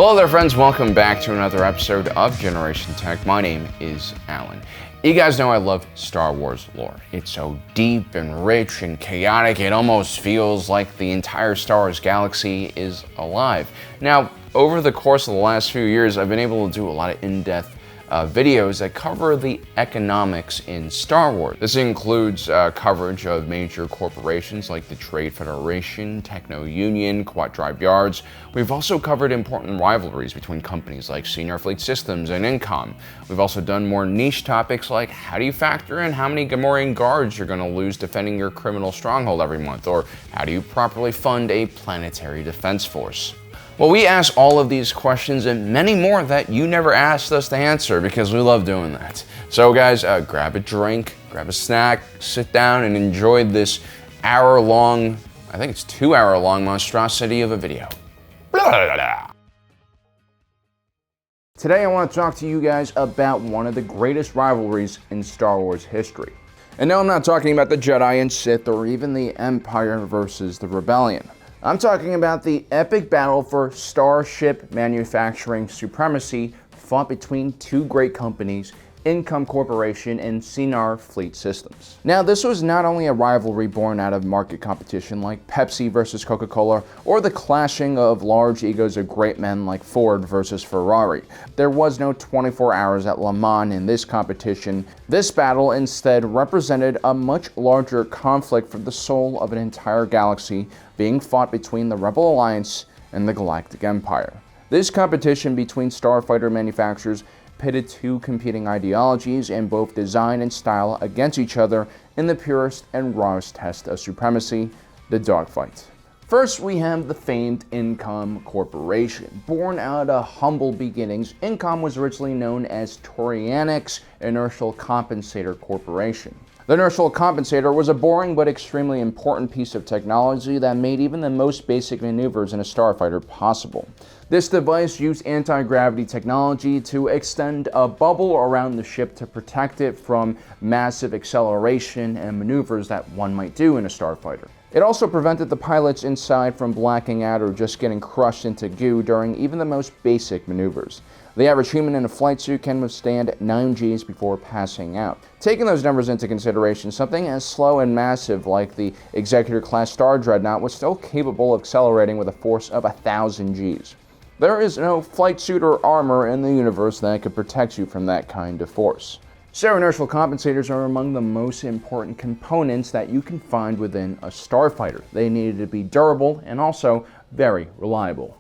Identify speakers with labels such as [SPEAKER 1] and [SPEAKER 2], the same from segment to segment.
[SPEAKER 1] Hello there friends, welcome back to another episode of Generation Tech. My name is Alan. You guys know I love Star Wars lore. It's so deep and rich and chaotic, it almost feels like the entire Star Wars galaxy is alive. Now, over the course of the last few years, I've been able to do a lot of in-depth videos that cover the economics in Star Wars. This includes coverage of major corporations like the Trade Federation, Techno Union, Kuat Drive Yards. We've also covered important rivalries between companies like Senior Fleet Systems and Incom. We've also done more niche topics like how do you factor in how many Gammorean guards you're going to lose defending your criminal stronghold every month, or how do you properly fund a planetary defense force. Well, we ask all of these questions and many more that you never asked us to answer because we love doing that. So guys, grab a drink, grab a snack, sit down and enjoy this hour-long, I think it's 2-hour-long monstrosity of a video. Blah, blah, blah. Today I want to talk to you guys about one of the greatest rivalries in Star Wars history. And no, I'm not talking about the Jedi and Sith or even the Empire versus the Rebellion. I'm talking about the epic battle for starship manufacturing supremacy fought between two great companies, Incom Corporation and Senior Fleet Systems. Now, this was not only a rivalry born out of market competition like Pepsi versus Coca-Cola, or the clashing of large egos of great men like Ford versus Ferrari. There was no 24 hours at Le Mans in this competition. This battle instead represented a much larger conflict for the soul of an entire galaxy being fought between the Rebel Alliance and the Galactic Empire. This competition between starfighter manufacturers pitted two competing ideologies in both design and style against each other in the purest and rawest test of supremacy, the dogfight. First, we have the famed Incom Corporation. Born out of humble beginnings, Incom was originally known as Torianix Inertial Compensator Corporation. The inertial compensator was a boring but extremely important piece of technology that made even the most basic maneuvers in a starfighter possible. This device used anti-gravity technology to extend a bubble around the ship to protect it from massive acceleration and maneuvers that one might do in a starfighter. It also prevented the pilots inside from blacking out or just getting crushed into goo during even the most basic maneuvers. The average human in a flight suit can withstand 9 Gs before passing out. Taking those numbers into consideration, something as slow and massive like the Executor-class Star Dreadnought was still capable of accelerating with a force of 1,000 Gs. There is no flight suit or armor in the universe that could protect you from that kind of force. So inertial compensators are among the most important components that you can find within a starfighter. They needed to be durable and also very reliable.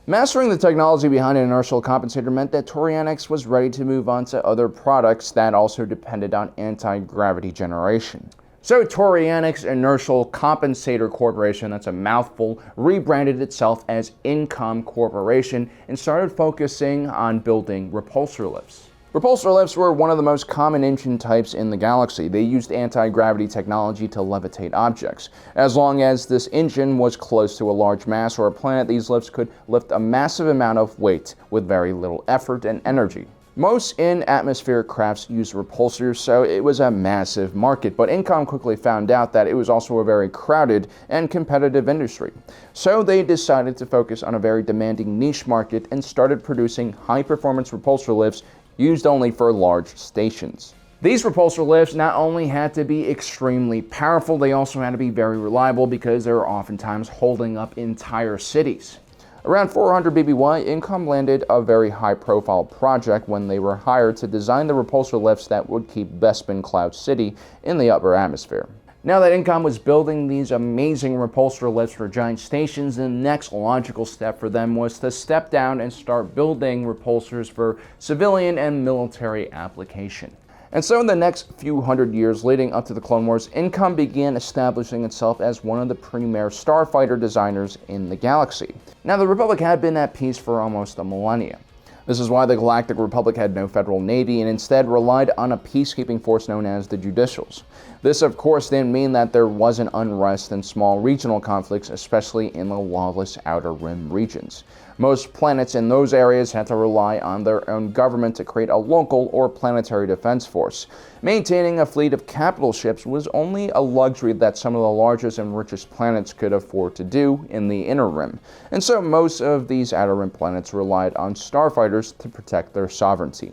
[SPEAKER 1] Mastering the technology behind an inertial compensator meant that Torianix was ready to move on to other products that also depended on anti-gravity generation. So Torianix Inertial Compensator Corporation, that's a mouthful, rebranded itself as Incom Corporation and started focusing on building repulsor lifts. Repulsor lifts were one of the most common engine types in the galaxy. They used anti-gravity technology to levitate objects. As long as this engine was close to a large mass or a planet, these lifts could lift a massive amount of weight with very little effort and energy. Most in-atmospheric crafts used repulsors, so it was a massive market, but Incom quickly found out that it was also a very crowded and competitive industry. So they decided to focus on a very demanding niche market and started producing high-performance repulsor lifts used only for large stations. These repulsor lifts not only had to be extremely powerful, they also had to be very reliable because they were oftentimes holding up entire cities. Around 400 BBY, Incom landed a very high-profile project when they were hired to design the repulsor lifts that would keep Bespin Cloud City in the upper atmosphere. Now that Incom was building these amazing repulsor lifts for giant stations, the next logical step for them was to step down and start building repulsors for civilian and military application. And so in the next few hundred years leading up to the Clone Wars, Incom began establishing itself as one of the premier starfighter designers in the galaxy. Now the Republic had been at peace for almost a millennia. This is why the Galactic Republic had no federal navy and instead relied on a peacekeeping force known as the Judicials. This of course didn't mean that there wasn't unrest and small regional conflicts, especially in the lawless Outer Rim regions. Most planets in those areas had to rely on their own government to create a local or planetary defense force. Maintaining a fleet of capital ships was only a luxury that some of the largest and richest planets could afford to do in the Inner Rim, and so most of these Outer Rim planets relied on starfighters to protect their sovereignty.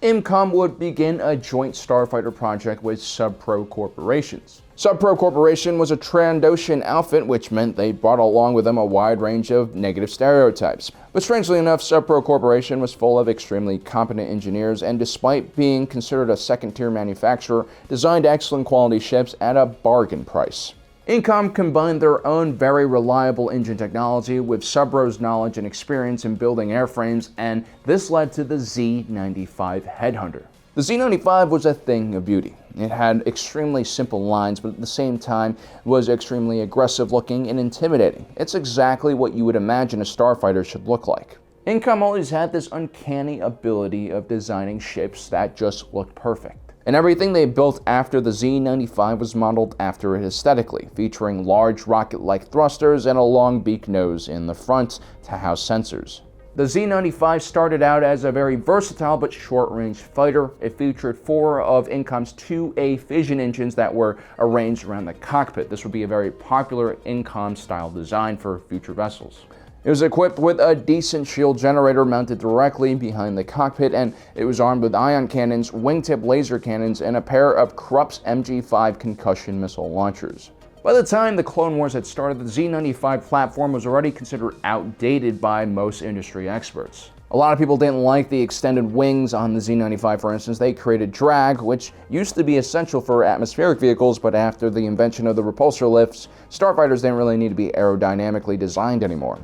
[SPEAKER 1] Incom would begin a joint starfighter project with Sub-Pro corporations. Sub-Pro Corporation was a Trandoshan outfit, which meant they brought along with them a wide range of negative stereotypes. But strangely enough, Sub-Pro Corporation was full of extremely competent engineers, and despite being considered a second-tier manufacturer, designed excellent quality ships at a bargain price. Incom combined their own very reliable engine technology with Sub-Pro's knowledge and experience in building airframes, and this led to the Z-95 Headhunter. The Z-95 was a thing of beauty. It had extremely simple lines, but at the same time was extremely aggressive looking and intimidating. It's exactly what you would imagine a starfighter should look like. Incom always had this uncanny ability of designing ships that just looked perfect. And everything they built after the Z-95 was modeled after it aesthetically, featuring large rocket-like thrusters and a long beak nose in the front to house sensors. The Z-95 started out as a very versatile but short-range fighter. It featured 4 of Incom's 2A fission engines that were arranged around the cockpit. This would be a very popular Incom-style design for future vessels. It was equipped with a decent shield generator mounted directly behind the cockpit, and it was armed with ion cannons, wingtip laser cannons, and a pair of Krupp's MG-5 concussion missile launchers. By the time the Clone Wars had started, the Z-95 platform was already considered outdated by most industry experts. A lot of people didn't like the extended wings on the Z-95, for instance. They created drag, which used to be essential for atmospheric vehicles, but after the invention of the repulsor lifts, starfighters didn't really need to be aerodynamically designed anymore.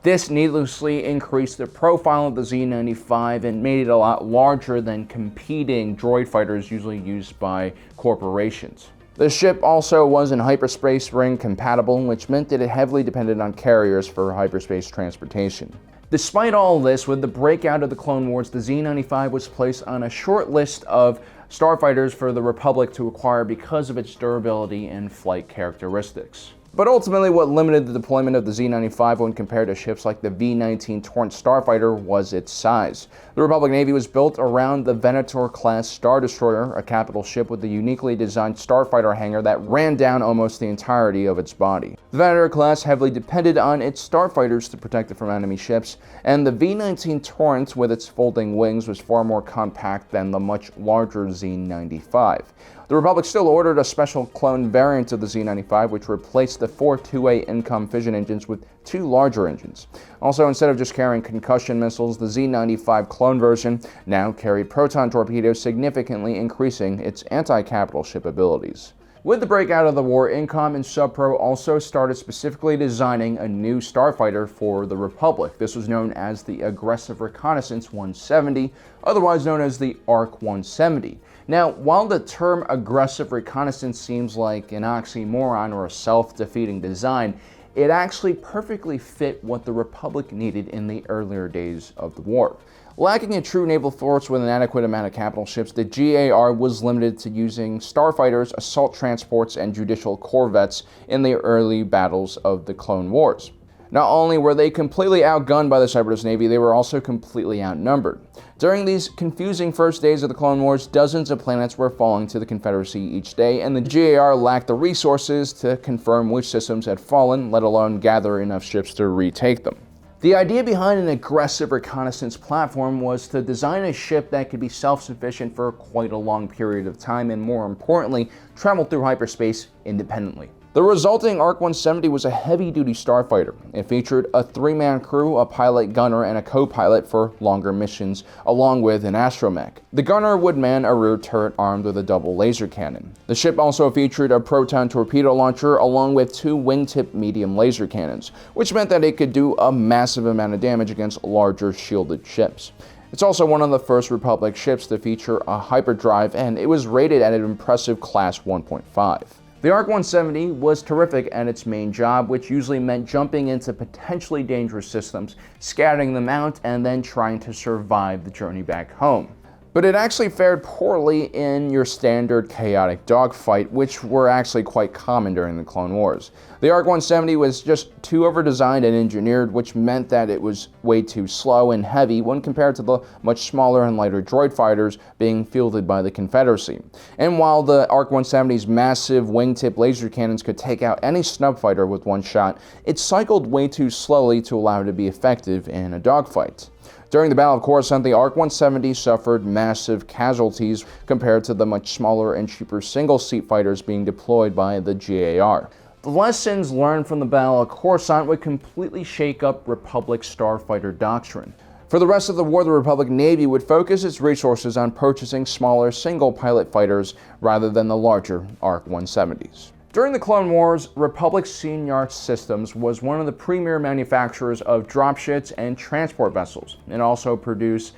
[SPEAKER 1] This needlessly increased the profile of the Z-95 and made it a lot larger than competing droid fighters usually used by corporations. The ship also wasn't hyperspace ring compatible, which meant that it heavily depended on carriers for hyperspace transportation. Despite all this, with the breakout of the Clone Wars, the Z-95 was placed on a short list of starfighters for the Republic to acquire because of its durability and flight characteristics. But ultimately, what limited the deployment of the Z-95 when compared to ships like the V-19 Torrent starfighter was its size. The Republic Navy was built around the Venator-class Star Destroyer, a capital ship with a uniquely designed starfighter hangar that ran down almost the entirety of its body. The Venator class heavily depended on its starfighters to protect it from enemy ships, and the V-19 Torrent with its folding wings was far more compact than the much larger Z-95. The Republic still ordered a special clone variant of the Z-95, which replaced the 4 2A Incom fission engines with 2 larger engines. Also, instead of just carrying concussion missiles, the Z-95 clone version now carried proton torpedoes, significantly increasing its anti-capital ship abilities. With the breakout of the war, Incom and Sub-Pro also started specifically designing a new starfighter for the Republic. This was known as the Aggressive Reconnaissance 170, otherwise known as the ARC 170. Now, while the term aggressive reconnaissance seems like an oxymoron or a self-defeating design, it actually perfectly fit what the Republic needed in the earlier days of the war. Lacking a true naval force with an adequate amount of capital ships, the GAR was limited to using starfighters, assault transports, and judicial corvettes in the early battles of the Clone Wars. Not only were they completely outgunned by the Separatist Navy, they were also completely outnumbered. During these confusing first days of the Clone Wars, dozens of planets were falling to the Confederacy each day, and the GAR lacked the resources to confirm which systems had fallen, let alone gather enough ships to retake them. The idea behind an aggressive reconnaissance platform was to design a ship that could be self-sufficient for quite a long period of time and, more importantly, travel through hyperspace independently. The resulting ARC 170 was a heavy-duty starfighter. It featured a 3-man crew, a pilot gunner, and a co-pilot for longer missions, along with an astromech. The gunner would man a rear turret armed with a double laser cannon. The ship also featured a proton torpedo launcher, along with 2 wingtip medium laser cannons, which meant that it could do a massive amount of damage against larger shielded ships. It's also one of the first Republic ships to feature a hyperdrive, and it was rated at an impressive Class 1.5. The ARC 170 was terrific at its main job, which usually meant jumping into potentially dangerous systems, scattering them out, and then trying to survive the journey back home. But it actually fared poorly in your standard chaotic dogfight, which were actually quite common during the Clone Wars. The ARC-170 was just too over-designed and engineered, which meant that it was way too slow and heavy when compared to the much smaller and lighter droid fighters being fielded by the Confederacy. And while the ARC-170's massive wingtip laser cannons could take out any snub fighter with one shot, it cycled way too slowly to allow it to be effective in a dogfight. During the Battle of Coruscant, the ARC-170 suffered massive casualties compared to the much smaller and cheaper single-seat fighters being deployed by the GAR. The lessons learned from the Battle of Coruscant would completely shake up Republic starfighter doctrine. For the rest of the war, the Republic Navy would focus its resources on purchasing smaller single-pilot fighters rather than the larger ARC-170s. During the Clone Wars, Republic Senior Systems was one of the premier manufacturers of dropships and transport vessels, and also produced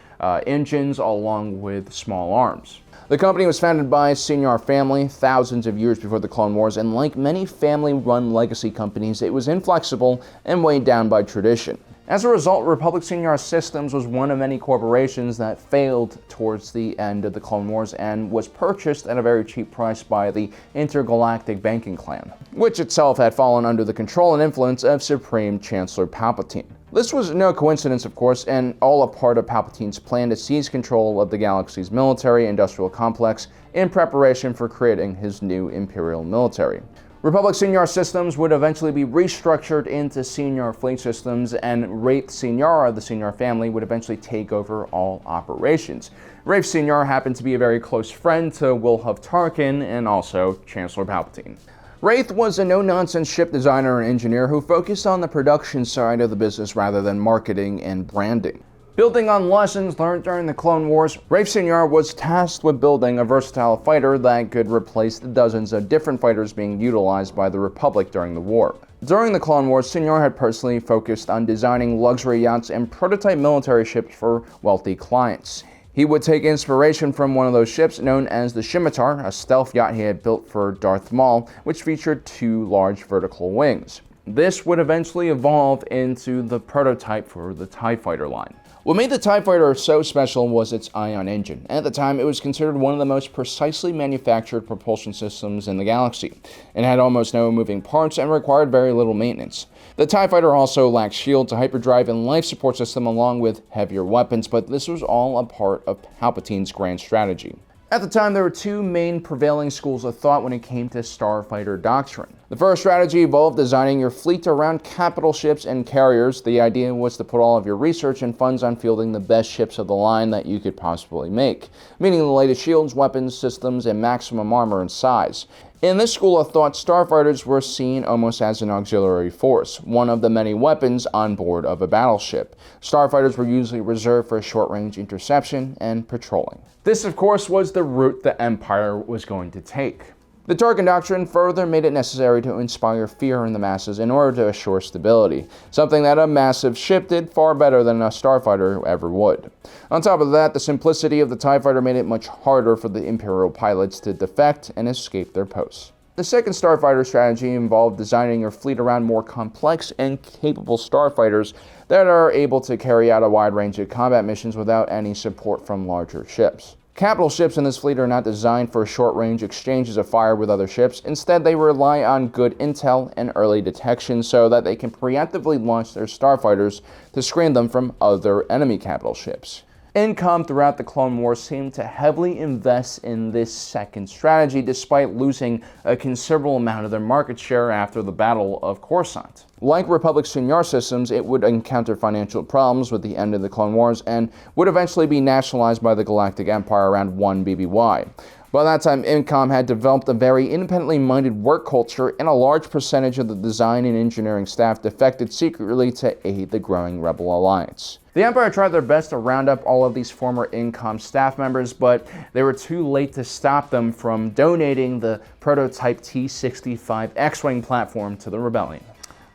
[SPEAKER 1] engines along with small arms. The company was founded by a Senior family thousands of years before the Clone Wars, and like many family-run legacy companies, it was inflexible and weighed down by tradition. As a result, Republic Senior Systems was one of many corporations that failed towards the end of the Clone Wars and was purchased at a very cheap price by the intergalactic banking clan, which itself had fallen under the control and influence of Supreme Chancellor Palpatine. This was no coincidence, of course, and all a part of Palpatine's plan to seize control of the galaxy's military-industrial complex in preparation for creating his new Imperial military. Republic Senior Systems would eventually be restructured into Senior Fleet Systems, and Wraith Senior, the Senior family, would eventually take over all operations. Wraith Senior happened to be a very close friend to Wilhuff Tarkin and also Chancellor Palpatine. Wraith was a no-nonsense ship designer and engineer who focused on the production side of the business rather than marketing and branding. Building on lessons learned during the Clone Wars, Wraith Senior was tasked with building a versatile fighter that could replace the dozens of different fighters being utilized by the Republic during the war. During the Clone Wars, Senior had personally focused on designing luxury yachts and prototype military ships for wealthy clients. He would take inspiration from one of those ships known as the Scimitar, a stealth yacht he had built for Darth Maul, which featured two large vertical wings. This would eventually evolve into the prototype for the TIE Fighter line. What made the TIE Fighter so special was its ion engine. At the time, it was considered one of the most precisely manufactured propulsion systems in the galaxy. It had almost no moving parts and required very little maintenance. The TIE Fighter also lacked shields, a hyperdrive, and life support system along with heavier weapons, but this was all a part of Palpatine's grand strategy. At the time, there were two main prevailing schools of thought when it came to starfighter doctrine. The first strategy involved designing your fleet around capital ships and carriers. The idea was to put all of your research and funds on fielding the best ships of the line that you could possibly make, meaning the latest shields, weapons, systems, and maximum armor and size. In this school of thought, starfighters were seen almost as an auxiliary force, one of the many weapons on board of a battleship. Starfighters were usually reserved for short-range interception and patrolling. This, of course, was the route the Empire was going to take. The Tarkin Doctrine further made it necessary to inspire fear in the masses in order to assure stability, something that a massive ship did far better than a starfighter ever would. On top of that, the simplicity of the TIE Fighter made it much harder for the Imperial pilots to defect and escape their posts. The second starfighter strategy involved designing your fleet around more complex and capable starfighters that are able to carry out a wide range of combat missions without any support from larger ships. Capital ships in this fleet are not designed for short-range exchanges of fire with other ships. Instead, they rely on good intel and early detection so that they can preemptively launch their starfighters to screen them from other enemy capital ships. Incom throughout the Clone Wars seemed to heavily invest in this second strategy despite losing a considerable amount of their market share after the Battle of Coruscant. Like Republic Senior Systems, it would encounter financial problems with the end of the Clone Wars and would eventually be nationalized by the Galactic Empire around 1 BBY. By that time, Incom had developed a very independently minded work culture, and a large percentage of the design and engineering staff defected secretly to aid the growing Rebel Alliance. The Empire tried their best to round up all of these former Incom staff members, but they were too late to stop them from donating the prototype T-65 X-Wing platform to the Rebellion.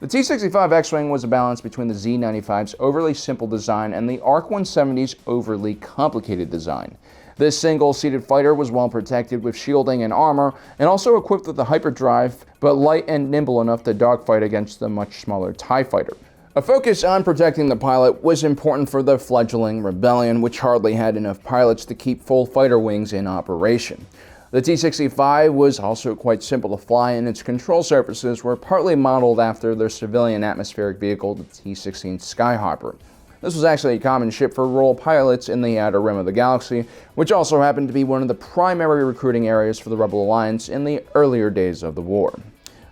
[SPEAKER 1] The T-65 X-Wing was a balance between the Z-95's overly simple design and the ARC-170's overly complicated design. This single-seated fighter was well protected with shielding and armor, and also equipped with a hyperdrive, but light and nimble enough to dogfight against the much smaller TIE Fighter. A focus on protecting the pilot was important for the fledgling rebellion, which hardly had enough pilots to keep full fighter wings in operation. The T-65 was also quite simple to fly, and its control surfaces were partly modeled after their civilian atmospheric vehicle, the T-16 Skyhopper. This was actually a common ship for rural pilots in the outer rim of the galaxy, which also happened to be one of the primary recruiting areas for the Rebel Alliance in the earlier days of the war.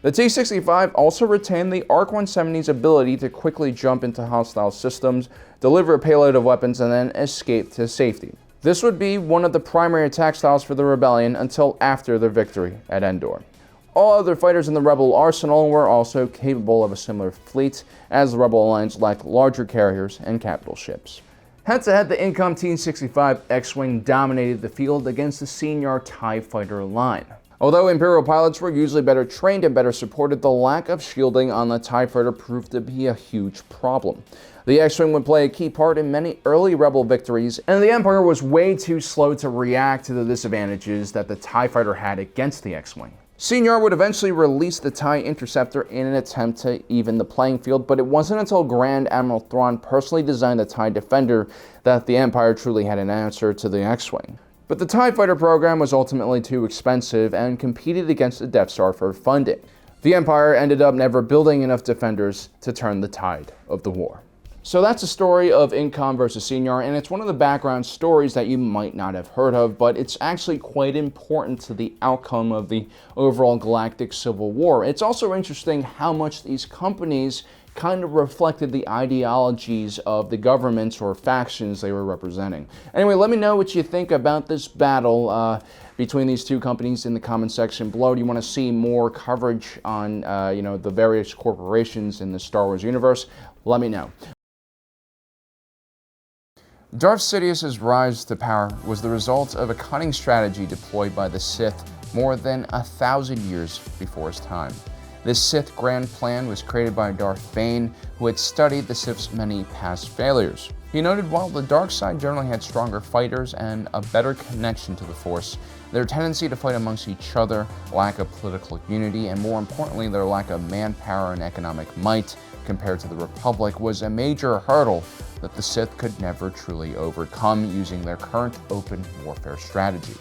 [SPEAKER 1] The T-65 also retained the ARC-170's ability to quickly jump into hostile systems, deliver a payload of weapons, and then escape to safety. This would be one of the primary attack styles for the Rebellion until after their victory at Endor. All other fighters in the Rebel arsenal were also capable of a similar fleet, as the Rebel Alliance lacked larger carriers and capital ships. Head-to-head, the Incom T-65 X-Wing dominated the field against the senior TIE fighter line. Although Imperial pilots were usually better trained and better supported, the lack of shielding on the TIE fighter proved to be a huge problem. The X-Wing would play a key part in many early Rebel victories, and the Empire was way too slow to react to the disadvantages that the TIE fighter had against the X-Wing. Senior would eventually release the TIE Interceptor in an attempt to even the playing field, but it wasn't until Grand Admiral Thrawn personally designed the TIE Defender that the Empire truly had an answer to the X-Wing. But the TIE Fighter program was ultimately too expensive and competed against the Death Star for funding. The Empire ended up never building enough defenders to turn the tide of the war. So that's the story of Incom versus Senior, and it's one of the background stories that you might not have heard of, but it's actually quite important to the outcome of the overall galactic civil war. It's also interesting how much these companies kind of reflected the ideologies of the governments or factions they were representing. Anyway, let me know what you think about this battle between these two companies in the comment section below. Do you want to see more coverage on the various corporations in the Star Wars universe? Let me know. Darth Sidious's rise to power was the result of a cunning strategy deployed by the Sith more than 1,000 years before his time. This Sith grand plan was created by Darth Bane, who had studied the Sith's many past failures. He noted while the dark side generally had stronger fighters and a better connection to the Force, their tendency to fight amongst each other, lack of political unity, and more importantly, their lack of manpower and economic might compared to the Republic was a major hurdle that the Sith could never truly overcome using their current open warfare strategy.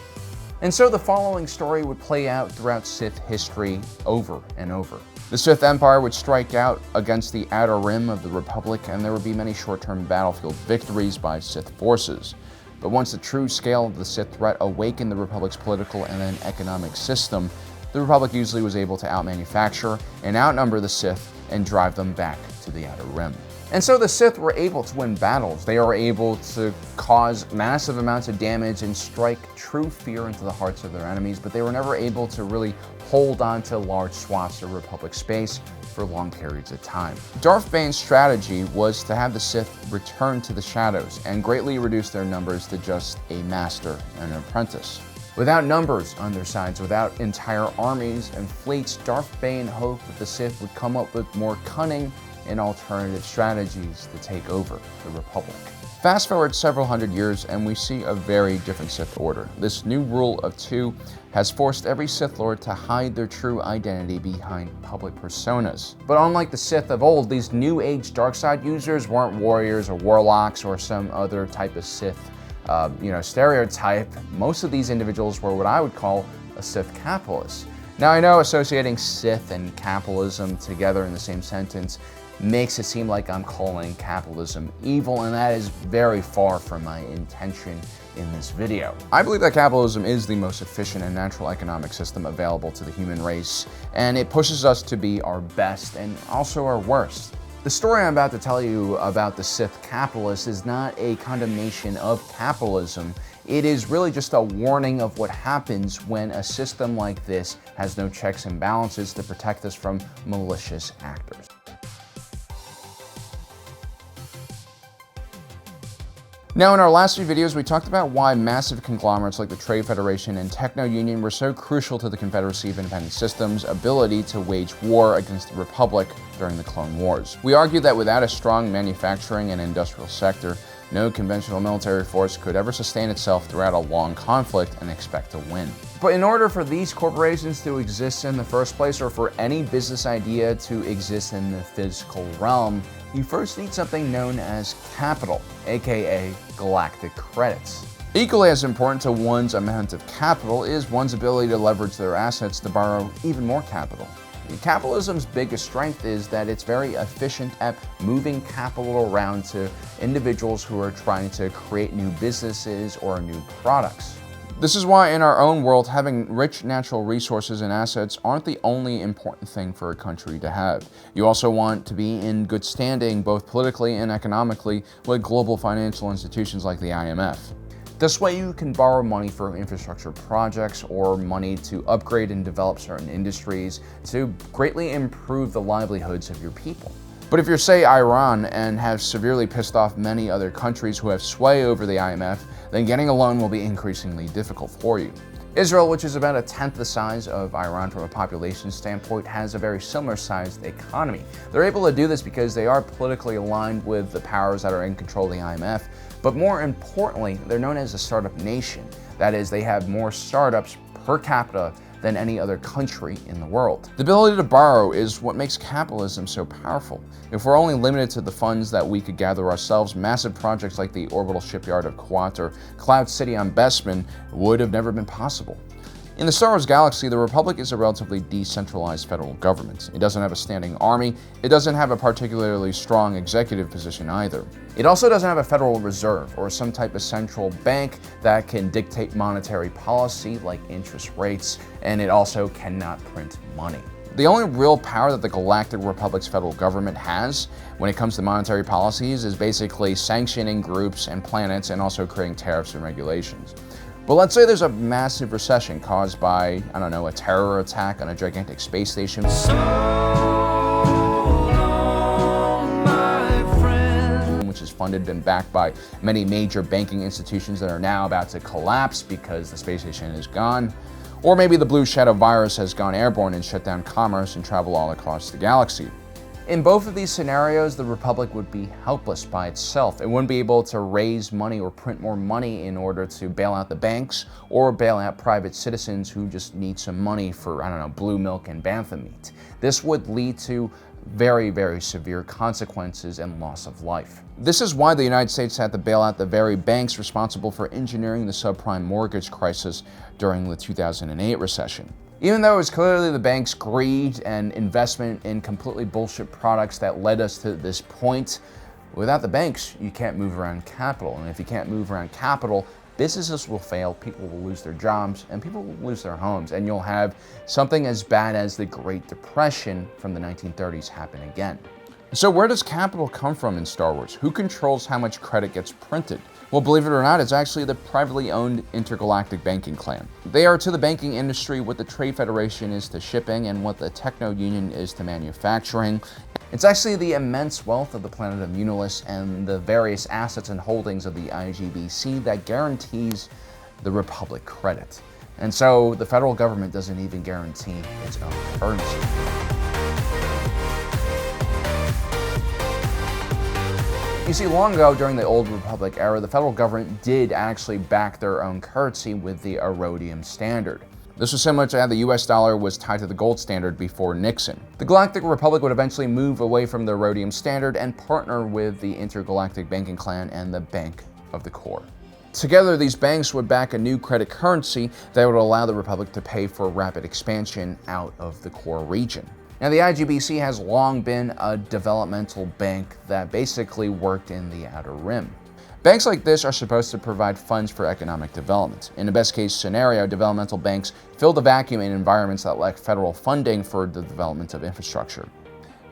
[SPEAKER 1] And so the following story would play out throughout Sith history over and over. The Sith Empire would strike out against the outer rim of the Republic, and there would be many short-term battlefield victories by Sith forces. But once the true scale of the Sith threat awakened the Republic's political and then economic system, the Republic usually was able to outmanufacture and outnumber the Sith and drive them back to the outer rim. And so the Sith were able to win battles. They were able to cause massive amounts of damage and strike true fear into the hearts of their enemies, but they were never able to really hold on to large swaths of Republic space for long periods of time. Darth Bane's strategy was to have the Sith return to the shadows and greatly reduce their numbers to just a master and an apprentice. Without numbers on their sides, without entire armies and fleets, Darth Bane hoped that the Sith would come up with more cunning and alternative strategies to take over the Republic. Fast forward several hundred years and we see a very different Sith order. This new rule of two has forced every Sith Lord to hide their true identity behind public personas. But unlike the Sith of old, these new age darkside users weren't warriors or warlocks or some other type of Sith stereotype. Most of these individuals were what I would call a Sith capitalist. Now I know associating Sith and capitalism together in the same sentence makes it seem like I'm calling capitalism evil, and that is very far from my intention in this video. I believe that capitalism is the most efficient and natural economic system available to the human race, and it pushes us to be our best and also our worst. The story I'm about to tell you about the Sith capitalist is not a condemnation of capitalism. It is really just a warning of what happens when a system like this has no checks and balances to protect us from malicious actors. Now, in our last few videos, we talked about why massive conglomerates like the Trade Federation and Techno Union were so crucial to the Confederacy of Independent Systems' ability to wage war against the Republic during the Clone Wars. We argued that without a strong manufacturing and industrial sector, No conventional military force could ever sustain itself throughout a long conflict and expect to win. But in order for these corporations to exist in the first place, or for any business idea to exist in the physical realm, you first need something known as capital, aka galactic credits. Equally as important to one's amount of capital is one's ability to leverage their assets to borrow even more capital. Capitalism's biggest strength is that it's very efficient at moving capital around to individuals who are trying to create new businesses or new products. This is why in our own world, having rich natural resources and assets aren't the only important thing for a country to have. You also want to be in good standing, both politically and economically, with global financial institutions like the IMF. This way you can borrow money for infrastructure projects or money to upgrade and develop certain industries to greatly improve the livelihoods of your people. But if you're, say, Iran and have severely pissed off many other countries who have sway over the IMF, then getting a loan will be increasingly difficult for you. Israel, which is about a tenth the size of Iran from a population standpoint, has a very similar sized economy. They're able to do this because they are politically aligned with the powers that are in control of the IMF, but more importantly, they're known as a startup nation. That is, they have more startups per capita than any other country in the world. The ability to borrow is what makes capitalism so powerful. If we're only limited to the funds that we could gather ourselves, massive projects like the orbital shipyard of Kuat or Cloud City on Bespin would have never been possible. In the Star Wars galaxy, the Republic is a relatively decentralized federal government. It doesn't have a standing army. It doesn't have a particularly strong executive position either. It also doesn't have a Federal Reserve or some type of central bank that can dictate monetary policy like interest rates, and it also cannot print money. The only real power that the Galactic Republic's federal government has when it comes to monetary policies is basically sanctioning groups and planets and also creating tariffs and regulations. But let's say there's a massive recession caused by, I don't know, a terror attack on a gigantic space station. Which is funded and backed by many major banking institutions that are now about to collapse because the space station is gone. Or maybe the Blue Shadow virus has gone airborne and shut down commerce and travel all across the galaxy. In both of these scenarios, the Republic would be helpless by itself. It wouldn't be able to raise money or print more money in order to bail out the banks or bail out private citizens who just need some money for, I don't know, blue milk and bantha meat. This would lead to very, very severe consequences and loss of life. This is why the United States had to bail out the very banks responsible for engineering the subprime mortgage crisis during the 2008 recession. Even though it was clearly the bank's greed and investment in completely bullshit products that led us to this point, without the banks, you can't move around capital. And if you can't move around capital, businesses will fail, people will lose their jobs, and people will lose their homes. And you'll have something as bad as the Great Depression from the 1930s happen again. So where does capital come from in Star Wars? Who controls how much credit gets printed? Well, believe it or not, it's actually the privately owned intergalactic banking clan. They are to the banking industry what the Trade Federation is to shipping and what the Techno Union is to manufacturing. It's actually the immense wealth of the planet of Unilis and the various assets and holdings of the IGBC that guarantees the Republic credit. And so the federal government doesn't even guarantee its own currency. You see, long ago during the Old Republic era, the federal government did actually back their own currency with the Rhodium Standard. This was similar to how the US dollar was tied to the gold standard before Nixon. The Galactic Republic would eventually move away from the Rhodium Standard and partner with the Intergalactic Banking Clan and the Bank of the Core. Together, these banks would back a new credit currency that would allow the Republic to pay for rapid expansion out of the core region. Now, the IGBC has long been a developmental bank that basically worked in the Outer Rim. Banks like this are supposed to provide funds for economic development. In a best-case scenario, developmental banks fill the vacuum in environments that lack federal funding for the development of infrastructure,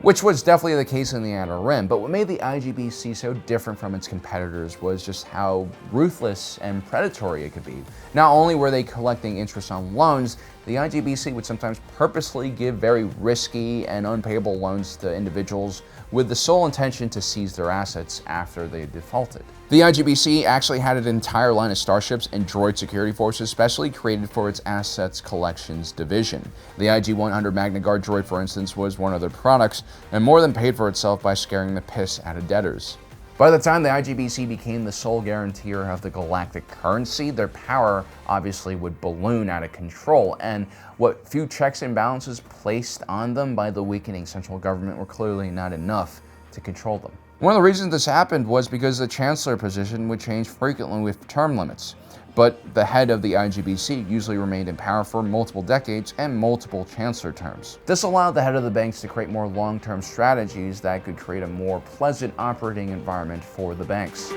[SPEAKER 1] which was definitely the case in the Outer Rim. But what made the IGBC so different from its competitors was just how ruthless and predatory it could be. Not only were they collecting interest on loans, the IGBC would sometimes purposely give very risky and unpayable loans to individuals with the sole intention to seize their assets after they defaulted. The IGBC actually had an entire line of starships and droid security forces specially created for its assets collections division. The IG-100 Magna Guard droid, for instance, was one of their products and more than paid for itself by scaring the piss out of debtors. By the time the IGBC became the sole guarantor of the galactic currency, their power obviously would balloon out of control, and what few checks and balances placed on them by the weakening central government were clearly not enough to control them. One of the reasons this happened was because the chancellor position would change frequently with term limits, but the head of the IGBC usually remained in power for multiple decades and multiple chancellor terms. This allowed the head of the banks to create more long-term strategies that could create a more pleasant operating environment for the banks.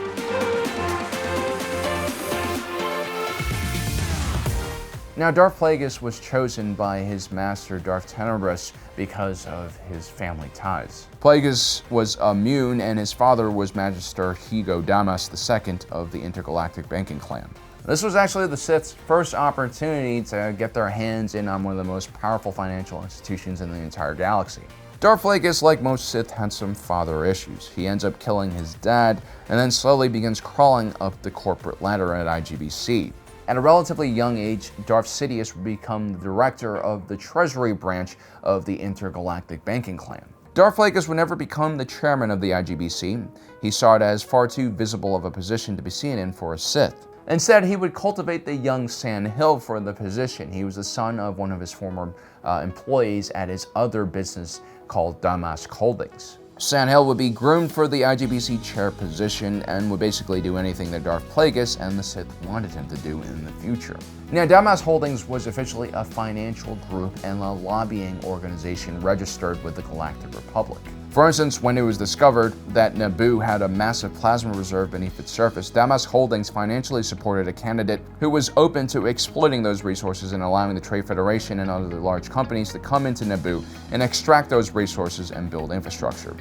[SPEAKER 1] Now, Darth Plagueis was chosen by his master Darth Tenebrous because of his family ties. Plagueis was immune, and his father was Magister Hugo Damas II of the intergalactic banking clan. This was actually the Sith's first opportunity to get their hands in on one of the most powerful financial institutions in the entire galaxy. Darth Plagueis, like most Sith, had some father issues. He ends up killing his dad, and then slowly begins crawling up the corporate ladder at IGBC. At a relatively young age, Darth Sidious would become the director of the Treasury branch of the intergalactic banking clan. Darth Plagueis would never become the chairman of the IGBC. He saw it as far too visible of a position to be seen in for a Sith. Instead, he would cultivate the young Sandhill for the position. He was the son of one of his former employees at his other business called Damask Holdings. Sandhill would be groomed for the IGBC chair position and would basically do anything that Darth Plagueis and the Sith wanted him to do in the future. Now, Damask Holdings was officially a financial group and a lobbying organization registered with the Galactic Republic. For instance, when it was discovered that Naboo had a massive plasma reserve beneath its surface, Damask Holdings financially supported a candidate who was open to exploiting those resources and allowing the Trade Federation and other large companies to come into Naboo and extract those resources and build infrastructure.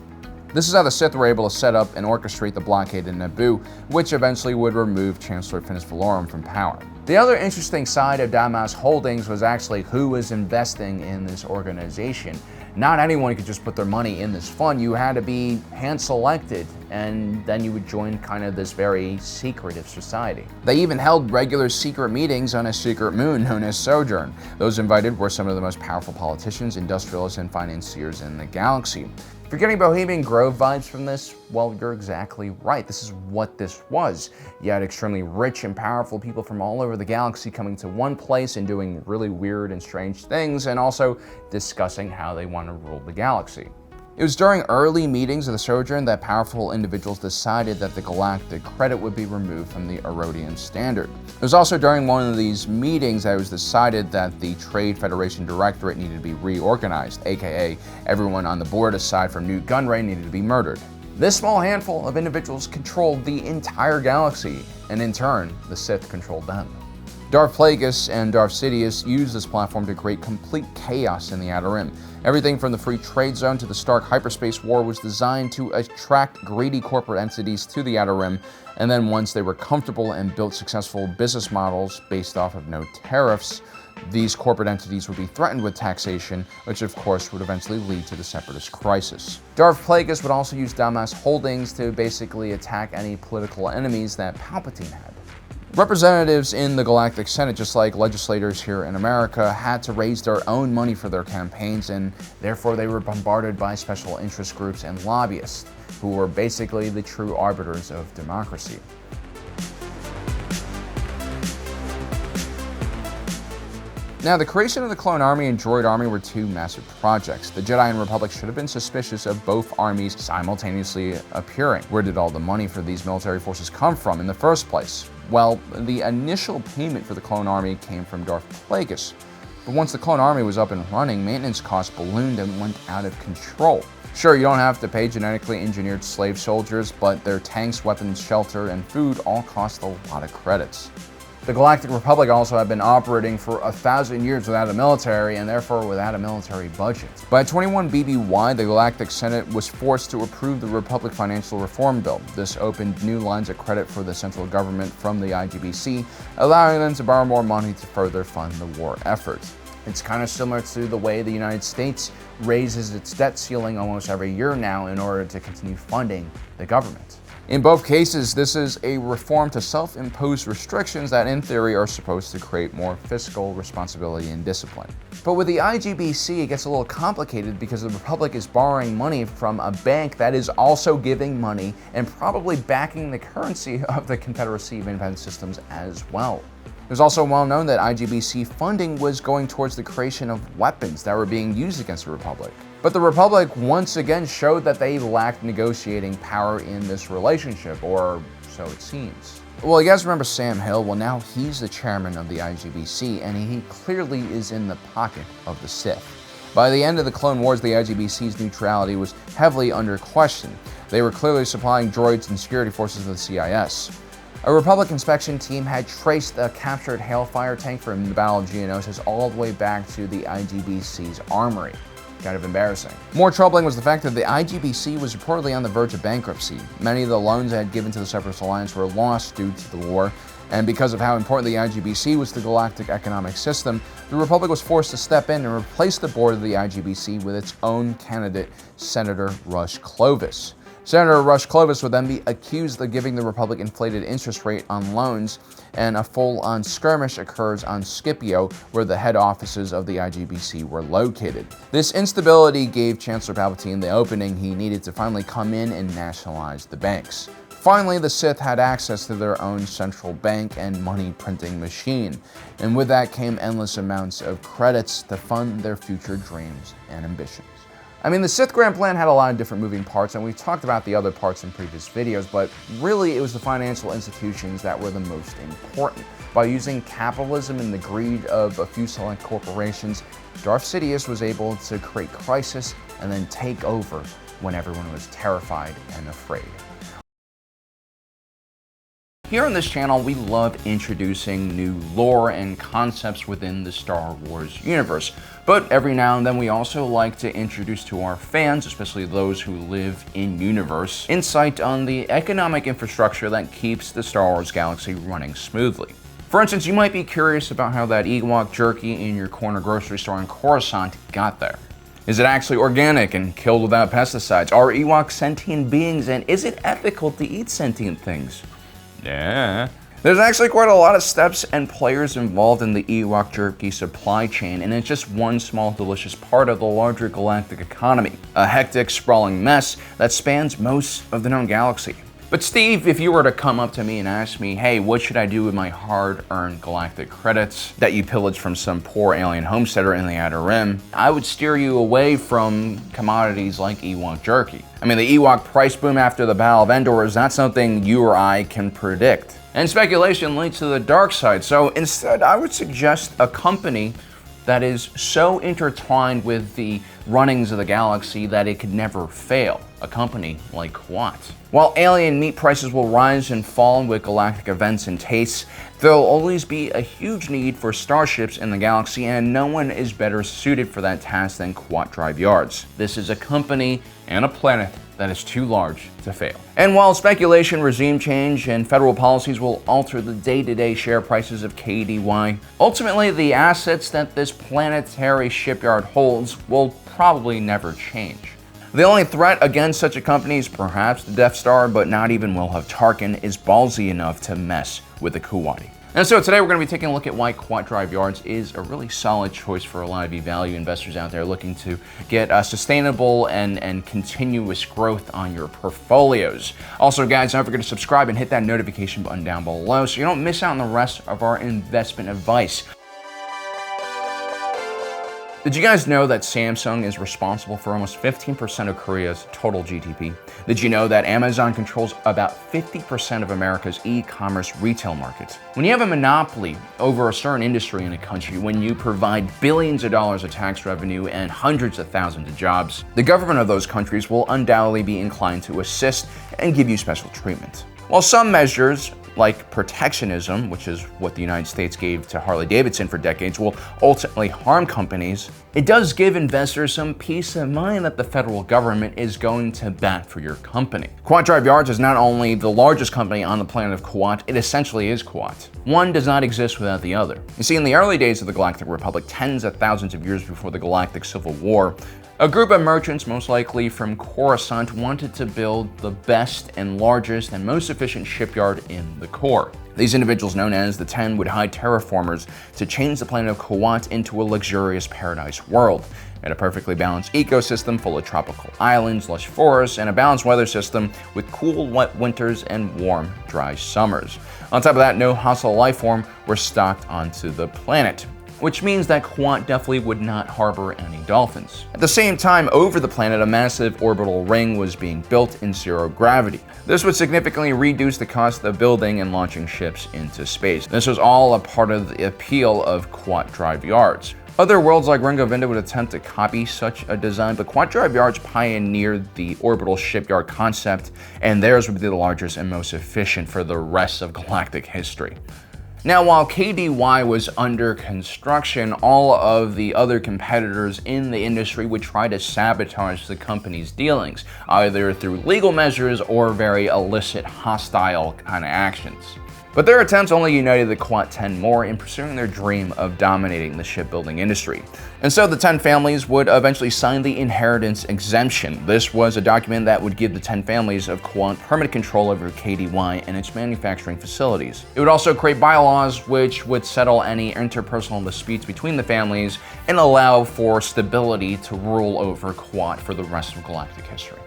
[SPEAKER 1] This is how the Sith were able to set up and orchestrate the blockade in Naboo, which eventually would remove Chancellor Finis Valorum from power. The other interesting side of Damask Holdings was actually who was investing in this organization. Not anyone could just put their money in this fund. You had to be hand-selected, and then you would join kind of this very secretive society. They even held regular secret meetings on a secret moon known as Sojourn. Those invited were some of the most powerful politicians, industrialists, and financiers in the galaxy. If you're getting Bohemian Grove vibes from this, well, you're exactly right. This is what this was. You had extremely rich and powerful people from all over the galaxy coming to one place and doing really weird and strange things, and also discussing how they want to rule the galaxy. It was during early meetings of the Sojourn that powerful individuals decided that the galactic credit would be removed from the Erodian standard. It was also during one of these meetings that it was decided that the Trade Federation Directorate needed to be reorganized, aka everyone on the board aside from Newt Gunray needed to be murdered. This small handful of individuals controlled the entire galaxy, and in turn, the Sith controlled them. Darth Plagueis and Darth Sidious used this platform to create complete chaos in the Outer Rim. Everything from the Free Trade Zone to the Stark Hyperspace War was designed to attract greedy corporate entities to the Outer Rim, and then once they were comfortable and built successful business models based off of no tariffs, these corporate entities would be threatened with taxation, which of course would eventually lead to the Separatist crisis. Darth Plagueis would also use Damask Holdings to basically attack any political enemies that Palpatine had. Representatives in the Galactic Senate, just like legislators here in America, had to raise their own money for their campaigns, and therefore they were bombarded by special interest groups and lobbyists, who were basically the true arbiters of democracy. Now, the creation of the Clone Army and Droid Army were two massive projects. The Jedi and Republic should have been suspicious of both armies simultaneously appearing. Where did all the money for these military forces come from in the first place? Well, the initial payment for the Clone Army came from Darth Plagueis. But once the Clone Army was up and running, maintenance costs ballooned and went out of control. Sure, you don't have to pay genetically engineered slave soldiers, but their tanks, weapons, shelter, and food all cost a lot of credits. The Galactic Republic also had been operating for 1,000 years without a military, and therefore without a military budget. By 21 BBY, the Galactic Senate was forced to approve the Republic Financial Reform Bill. This opened new lines of credit for the central government from the IGBC, allowing them to borrow more money to further fund the war effort. It's kind of similar to the way the United States raises its debt ceiling almost every year now in order to continue funding the government. In both cases, this is a reform to self-imposed restrictions that in theory are supposed to create more fiscal responsibility and discipline. But with the IGBC, it gets a little complicated because the Republic is borrowing money from a bank that is also giving money and probably backing the currency of the Confederacy of Independent Systems as well. It was also well known that IGBC funding was going towards the creation of weapons that were being used against the Republic. But the Republic once again showed that they lacked negotiating power in this relationship, or so it seems. Well, you guys remember Sam Hill? Well, now he's the chairman of the IGBC, and he clearly is in the pocket of the Sith. By the end of the Clone Wars, the IGBC's neutrality was heavily under question. They were clearly supplying droids and security forces of the CIS. A Republic inspection team had traced a captured Hailfire tank from the Battle of Geonosis all the way back to the IGBC's armory. Kind of embarrassing. More troubling was the fact that the IGBC was reportedly on the verge of bankruptcy. Many of the loans it had given to the Separatist Alliance were lost due to the war, and because of how important the IGBC was to the galactic economic system, the Republic was forced to step in and replace the board of the IGBC with its own candidate, Senator Rush Clovis. Senator Rush Clovis would then be accused of giving the Republic inflated interest rate on loans, and a full-on skirmish occurs on Scipio, where the head offices of the IGBC were located. This instability gave Chancellor Palpatine the opening he needed to finally come in and nationalize the banks. Finally, the Sith had access to their own central bank and money printing machine, and with that came endless amounts of credits to fund their future dreams and ambitions. I mean, the Sith Grand Plan had a lot of different moving parts, and we've talked about the other parts in previous videos, but really it was the financial institutions that were the most important. By using capitalism and the greed of a few select corporations, Darth Sidious was able to create crisis and then take over when everyone was terrified and afraid. Here on this channel, we love introducing new lore and concepts within the Star Wars universe. But every now and then we also like to introduce to our fans, especially those who live in-universe, insight on the economic infrastructure that keeps the Star Wars galaxy running smoothly. For instance, you might be curious about how that Ewok jerky in your corner grocery store in Coruscant got there. Is it actually organic and killed without pesticides? Are Ewoks sentient beings, and is it ethical to eat sentient things? Yeah. There's actually quite a lot of steps and players involved in the Ewok jerky supply chain, and it's just one small delicious part of the larger galactic economy. A hectic, sprawling mess that spans most of the known galaxy. But Steve, if you were to come up to me and ask me, hey, what should I do with my hard-earned galactic credits that you pillaged from some poor alien homesteader in the Outer Rim, I would steer you away from commodities like Ewok jerky. I mean, the Ewok price boom after the Battle of Endor is not something you or I can predict. And speculation leads to the dark side, so instead I would suggest a company that is so intertwined with the runnings of the galaxy that it could never fail. A company like Kuat. While alien meat prices will rise and fall with galactic events and tastes, there will always be a huge need for starships in the galaxy, and no one is better suited for that task than Kuat Drive Yards. This is a company and a planet that is too large to fail. And while speculation, regime change, and federal policies will alter the day-to-day share prices of KDY, ultimately the assets that this planetary shipyard holds will probably never change. The only threat against such a company is perhaps the Death Star, but not even Wilhelm Tarkin is ballsy enough to mess with the Kuwati. And so today we're going to be taking a look at why Kuat Drive Yards is a really solid choice for a lot of you value investors out there looking to get sustainable and continuous growth on your portfolios. Also, guys, don't forget to subscribe and hit that notification button down below so you don't miss out on the rest of our investment advice. Did you guys know that Samsung is responsible for almost 15% of Korea's total GDP? Did you know that Amazon controls about 50% of America's e-commerce retail market? When you have a monopoly over a certain industry in a country, when you provide billions of dollars of tax revenue and hundreds of thousands of jobs, the government of those countries will undoubtedly be inclined to assist and give you special treatment. While some measures like protectionism, which is what the United States gave to Harley-Davidson for decades, will ultimately harm companies, it does give investors some peace of mind that the federal government is going to bat for your company. Kuat Drive Yards is not only the largest company on the planet of Kuat, it essentially is Kuat. One does not exist without the other. You see, in the early days of the Galactic Republic, tens of thousands of years before the Galactic Civil War, a group of merchants, most likely from Coruscant, wanted to build the best and largest and most efficient shipyard in the core. These individuals, known as the 10, would hire terraformers to change the planet of Kuat into a luxurious paradise world, and a perfectly balanced ecosystem full of tropical islands, lush forests, and a balanced weather system with cool, wet winters and warm, dry summers. On top of that, no hostile life form were stocked onto the planet, which means that Kuat definitely would not harbor any dolphins. At the same time, over the planet, a massive orbital ring was being built in zero gravity. This would significantly reduce the cost of building and launching ships into space. This was all a part of the appeal of Kuat Drive Yards. Other worlds like Ringo Vinda would attempt to copy such a design, but Kuat Drive Yards pioneered the orbital shipyard concept, and theirs would be the largest and most efficient for the rest of galactic history. Now, while KDY was under construction, all of the other competitors in the industry would try to sabotage the company's dealings, either through legal measures or very illicit, hostile kind of actions. But their attempts only united the Kuat 10 more in pursuing their dream of dominating the shipbuilding industry. And so the 10 families would eventually sign the inheritance exemption. This was a document that would give the 10 families of Kuat permanent control over KDY and its manufacturing facilities. It would also create bylaws which would settle any interpersonal disputes between the families and allow for stability to rule over Kuat for the rest of galactic history.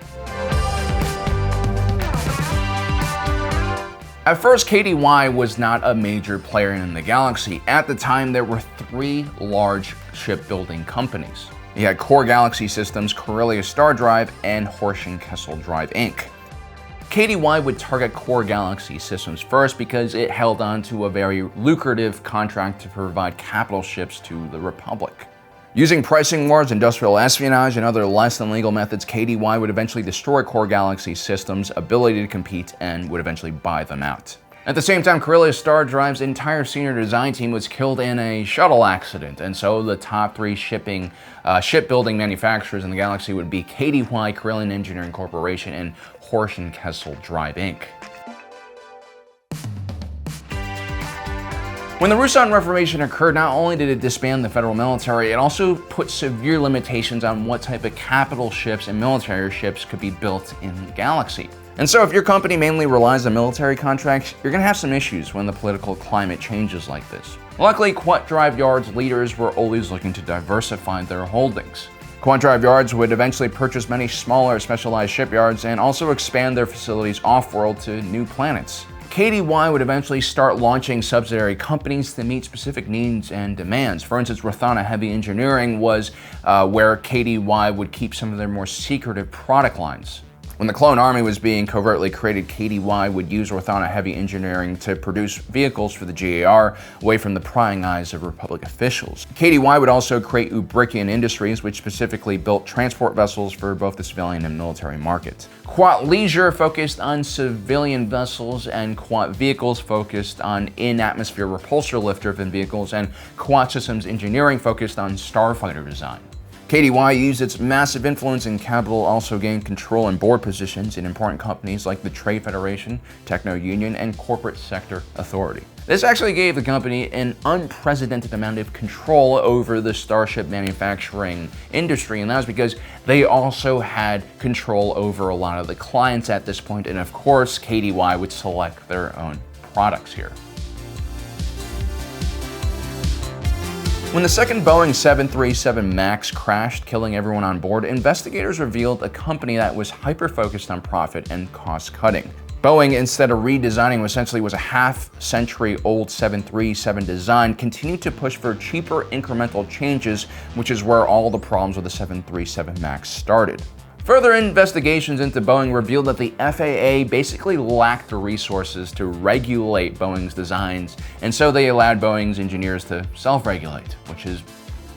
[SPEAKER 1] At first, KDY was not a major player in the galaxy. At the time, there were 3 large shipbuilding companies. You had Core Galaxy Systems, Corellia Star Drive, and Horschen Kessel Drive Inc. KDY would target Core Galaxy Systems first because it held on to a very lucrative contract to provide capital ships to the Republic. Using pricing wars, industrial espionage, and other less than legal methods, KDY would eventually destroy Core Galaxy Systems' ability to compete and would eventually buy them out. At the same time, Corellia Star Drive's entire senior design team was killed in a shuttle accident, and so the top 3 shipbuilding manufacturers in the galaxy would be KDY, Corellian Engineering Corporation, and Horschen Kessel Drive Inc. When the Ruusan Reformation occurred, not only did it disband the federal military, it also put severe limitations on what type of capital ships and military ships could be built in the galaxy. And so if your company mainly relies on military contracts, you're going to have some issues when the political climate changes like this. Luckily, Kuat Drive Yards leaders were always looking to diversify their holdings. Kuat Drive Yards would eventually purchase many smaller specialized shipyards and also expand their facilities off-world to new planets. KDY would eventually start launching subsidiary companies to meet specific needs and demands. For instance, Rothana Heavy Engineering was where KDY would keep some of their more secretive product lines. When the Clone Army was being covertly created, KDY would use Rothana Heavy Engineering to produce vehicles for the GAR away from the prying eyes of Republic officials. KDY would also create Ubrikian Industries, which specifically built transport vessels for both the civilian and military markets. Kuat Leisure focused on civilian vessels, and Kuat Vehicles focused on in-atmosphere repulsor lift-driven vehicles, and Kuat Systems Engineering focused on starfighter design. KDY used its massive influence and capital also gained control and board positions in important companies like the Trade Federation, Techno Union, and Corporate Sector Authority. This actually gave the company an unprecedented amount of control over the starship manufacturing industry, and that was because they also had control over a lot of the clients at this point, and of course, KDY would select their own products here. When the second Boeing 737 MAX crashed, killing everyone on board, investigators revealed a company that was hyper-focused on profit and cost-cutting. Boeing, instead of redesigning what essentially was a half-century-old 737 design, continued to push for cheaper incremental changes, which is where all the problems with the 737 MAX started. Further investigations into Boeing revealed that the FAA basically lacked the resources to regulate Boeing's designs, and so they allowed Boeing's engineers to self-regulate, which is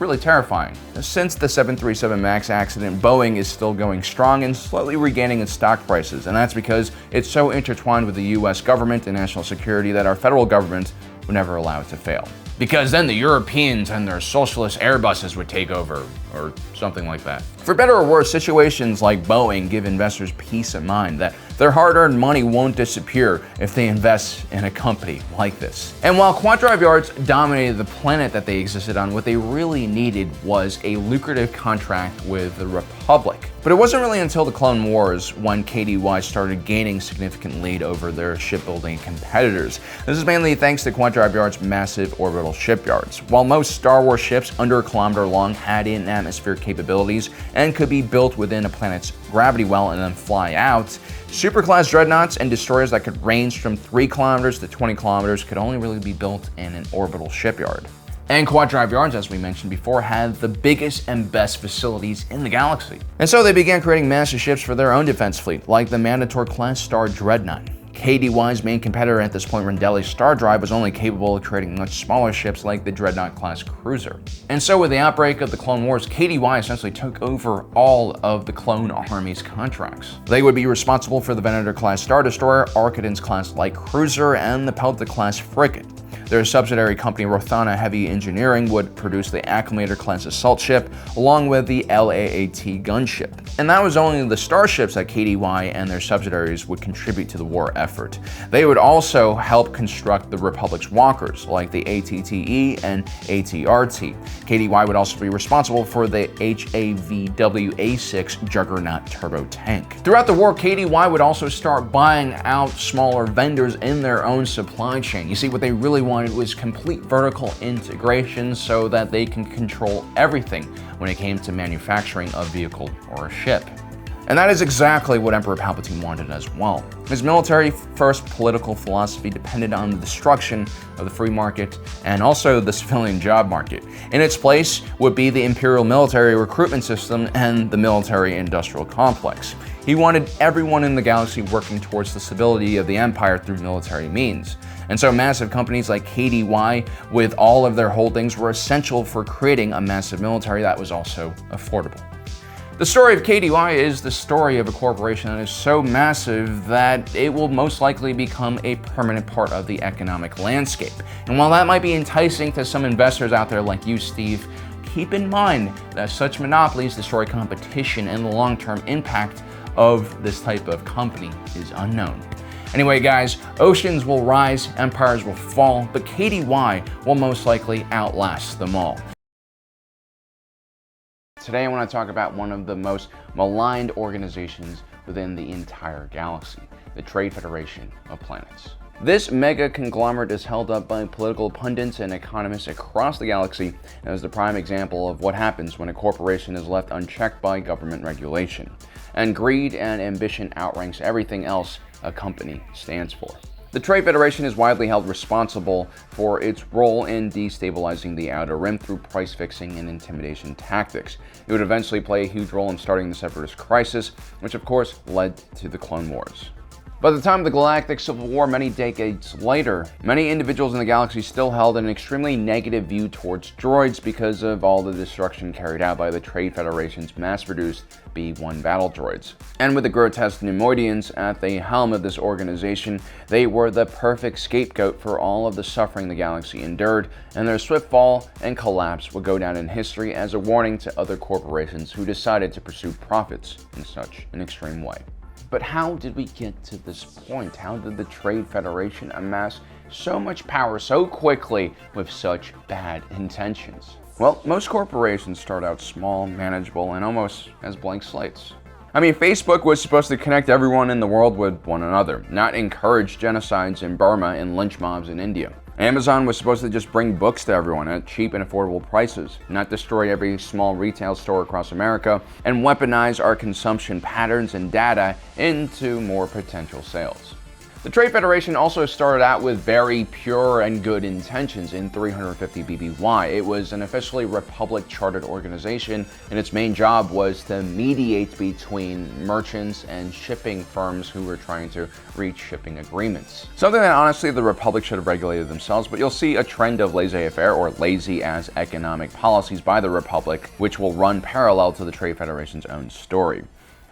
[SPEAKER 1] really terrifying. Since the 737 MAX accident, Boeing is still going strong and slowly regaining its stock prices, and that's because it's so intertwined with the US government and national security that our federal government would never allow it to fail. Because then the Europeans and their socialist Airbuses would take over, or something like that. For better or worse, situations like Boeing give investors peace of mind that their hard-earned money won't disappear if they invest in a company like this. And while Kuat Drive Yards dominated the planet that they existed on, what they really needed was a lucrative contract with the Republic. But it wasn't really until the Clone Wars when KDY started gaining significant lead over their shipbuilding competitors. This is mainly thanks to Kuat Drive Yards' massive orbital shipyards. While most Star Wars ships under a kilometer long had in-atmosphere capabilities and could be built within a planet's gravity well and then fly out, superclass dreadnoughts and destroyers that could range from 3 kilometers to 20 kilometers could only really be built in an orbital shipyard. And Kuat Drive Yards, as we mentioned before, had the biggest and best facilities in the galaxy. And so they began creating massive ships for their own defense fleet, like the Manticore-class Star Dreadnought. KDY's main competitor at this point, Rendeli's Star Drive, was only capable of creating much smaller ships like the Dreadnought-class cruiser. And so with the outbreak of the Clone Wars, KDY essentially took over all of the Clone Army's contracts. They would be responsible for the Venator-class Star Destroyer, Archidans-class light cruiser, and the Pelta-class frigate. Their subsidiary company, Rothana Heavy Engineering, would produce the Acclimator-class assault ship, along with the LAAT gunship. And that was only the starships that KDY and their subsidiaries would contribute to the war effort. They would also help construct the Republic's walkers, like the ATTE and ATRT. KDY would also be responsible for the HAVW-A6 Juggernaut turbo tank. Throughout the war, KDY would also start buying out smaller vendors in their own supply chain. You see, what they really wanted was complete vertical integration so that they can control everything when it came to manufacturing a vehicle or a ship. And that is exactly what Emperor Palpatine wanted as well. His military-first political philosophy depended on the destruction of the free market and also the civilian job market. In its place would be the Imperial military recruitment system and the military-industrial complex. He wanted everyone in the galaxy working towards the stability of the Empire through military means. And so massive companies like KDY, with all of their holdings, were essential for creating a massive military that was also affordable. The story of KDY is the story of a corporation that is so massive that it will most likely become a permanent part of the economic landscape. And while that might be enticing to some investors out there like you, Steve, keep in mind that such monopolies destroy competition and the long-term impact of this type of company is unknown. Anyway, guys, oceans will rise, empires will fall, but KDY will most likely outlast them all. Today I want to talk about one of the most maligned organizations within the entire galaxy, the Trade Federation of Planets. This mega conglomerate is held up by political pundits and economists across the galaxy and is the prime example of what happens when a corporation is left unchecked by government regulation. And greed and ambition outranks everything else a company stands for. The Trade Federation is widely held responsible for its role in destabilizing the Outer Rim through price fixing and intimidation tactics. It would eventually play a huge role in starting the Separatist Crisis, which of course led to the Clone Wars. By the time of the Galactic Civil War, many decades later, many individuals in the galaxy still held an extremely negative view towards droids because of all the destruction carried out by the Trade Federation's mass-produced B-1 battle droids. And with the grotesque Neimoidians at the helm of this organization, they were the perfect scapegoat for all of the suffering the galaxy endured, and their swift fall and collapse would go down in history as a warning to other corporations who decided to pursue profits in such an extreme way. But how did we get to this point? How did the Trade Federation amass so much power so quickly with such bad intentions? Well, most corporations start out small, manageable, and almost as blank slates. I mean, Facebook was supposed to connect everyone in the world with one another, not encourage genocides in Burma and lynch mobs in India. Amazon was supposed to just bring books to everyone at cheap and affordable prices, not destroy every small retail store across America, and weaponize our consumption patterns and data into more potential sales. The Trade Federation also started out with very pure and good intentions in 350 BBY. It was an officially Republic-chartered organization, and its main job was to mediate between merchants and shipping firms who were trying to reach shipping agreements. Something that honestly the Republic should have regulated themselves, but you'll see a trend of laissez-faire or lazy-ass economic policies by the Republic, which will run parallel to the Trade Federation's own story.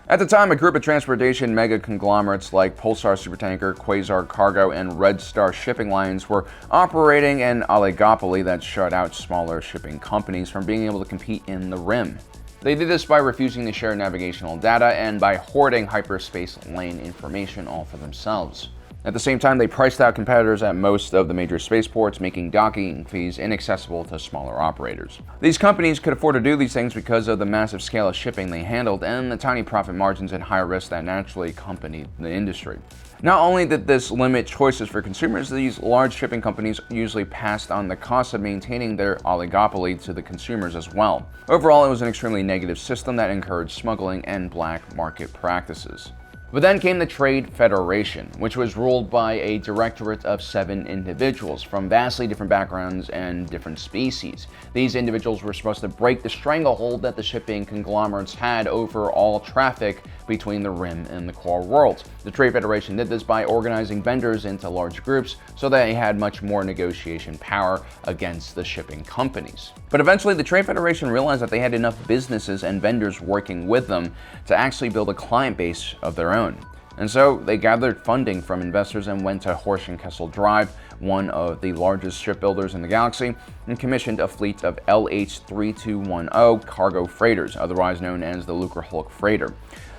[SPEAKER 1] At the time, a group of transportation mega conglomerates like Pulsar Supertanker, Quasar Cargo, and Red Star shipping lines were operating an oligopoly that shut out smaller shipping companies from being able to compete in the Rim. They did this by refusing to share navigational data and by hoarding hyperspace lane information all for themselves. At the same time, they priced out competitors at most of the major spaceports, making docking fees inaccessible to smaller operators. These companies could afford to do these things because of the massive scale of shipping they handled and the tiny profit margins and high risk that naturally accompanied the industry. Not only did this limit choices for consumers, these large shipping companies usually passed on the cost of maintaining their oligopoly to the consumers as well. Overall, it was an extremely negative system that encouraged smuggling and black market practices. But then came the Trade Federation, which was ruled by a directorate of 7 individuals from vastly different backgrounds and different species. These individuals were supposed to break the stranglehold that the shipping conglomerates had over all traffic between the Rim and the core worlds. The Trade Federation did this by organizing vendors into large groups so they had much more negotiation power against the shipping companies. But eventually the Trade Federation realized that they had enough businesses and vendors working with them to actually build a client base of their own. And so they gathered funding from investors and went to Horsch and Kessel Drive, one of the largest shipbuilders in the galaxy, and commissioned a fleet of LH-3210 cargo freighters, otherwise known as the Lucrehulk freighter.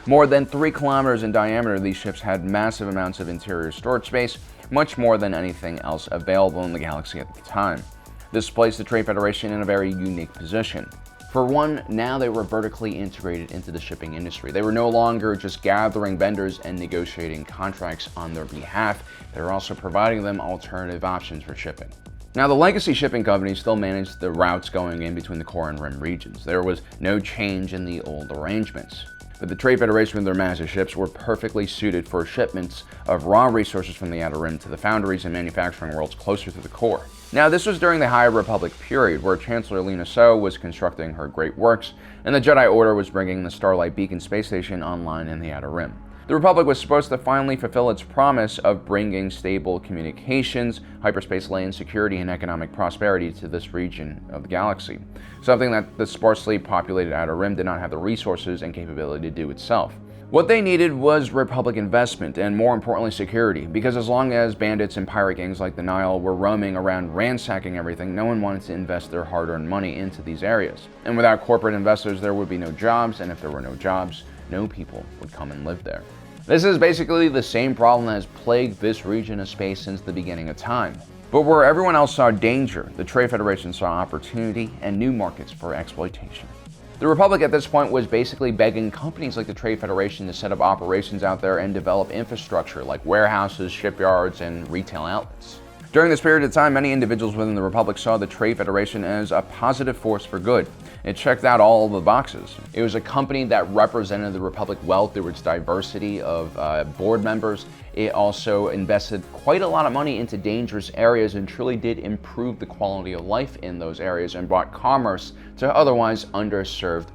[SPEAKER 1] More than 3 kilometers in diameter, these ships had massive amounts of interior storage space, much more than anything else available in the galaxy at the time. This placed the Trade Federation in a very unique position. For one, now they were vertically integrated into the shipping industry. They were no longer just gathering vendors and negotiating contracts on their behalf. They were also providing them alternative options for shipping. Now, the legacy shipping companies still managed the routes going in between the core and Rim regions. There was no change in the old arrangements. But the Trade Federation with their massive ships were perfectly suited for shipments of raw resources from the Outer Rim to the foundries and manufacturing worlds closer to the core. Now, this was during the High Republic period, where Chancellor Lina Soh was constructing her great works, and the Jedi Order was bringing the Starlight Beacon space station online in the Outer Rim. The Republic was supposed to finally fulfill its promise of bringing stable communications, hyperspace lane security, and economic prosperity to this region of the galaxy, something that the sparsely populated Outer Rim did not have the resources and capability to do itself. What they needed was Republic investment and, more importantly, security, because as long as bandits and pirate gangs like the Nile were roaming around ransacking everything, no one wanted to invest their hard-earned money into these areas. And without corporate investors, there would be no jobs, and if there were no jobs, no people would come and live there. This is basically the same problem that has plagued this region of space since the beginning of time. But where everyone else saw danger, the Trade Federation saw opportunity and new markets for exploitation. The Republic at this point was basically begging companies like the Trade Federation to set up operations out there and develop infrastructure like warehouses, shipyards, and retail outlets. During this period of time, many individuals within the Republic saw the Trade Federation as a positive force for good. It checked out all the boxes. It was a company that represented the Republic well through its diversity of board members. It also invested quite a lot of money into dangerous areas and truly did improve the quality of life in those areas and brought commerce to otherwise underserved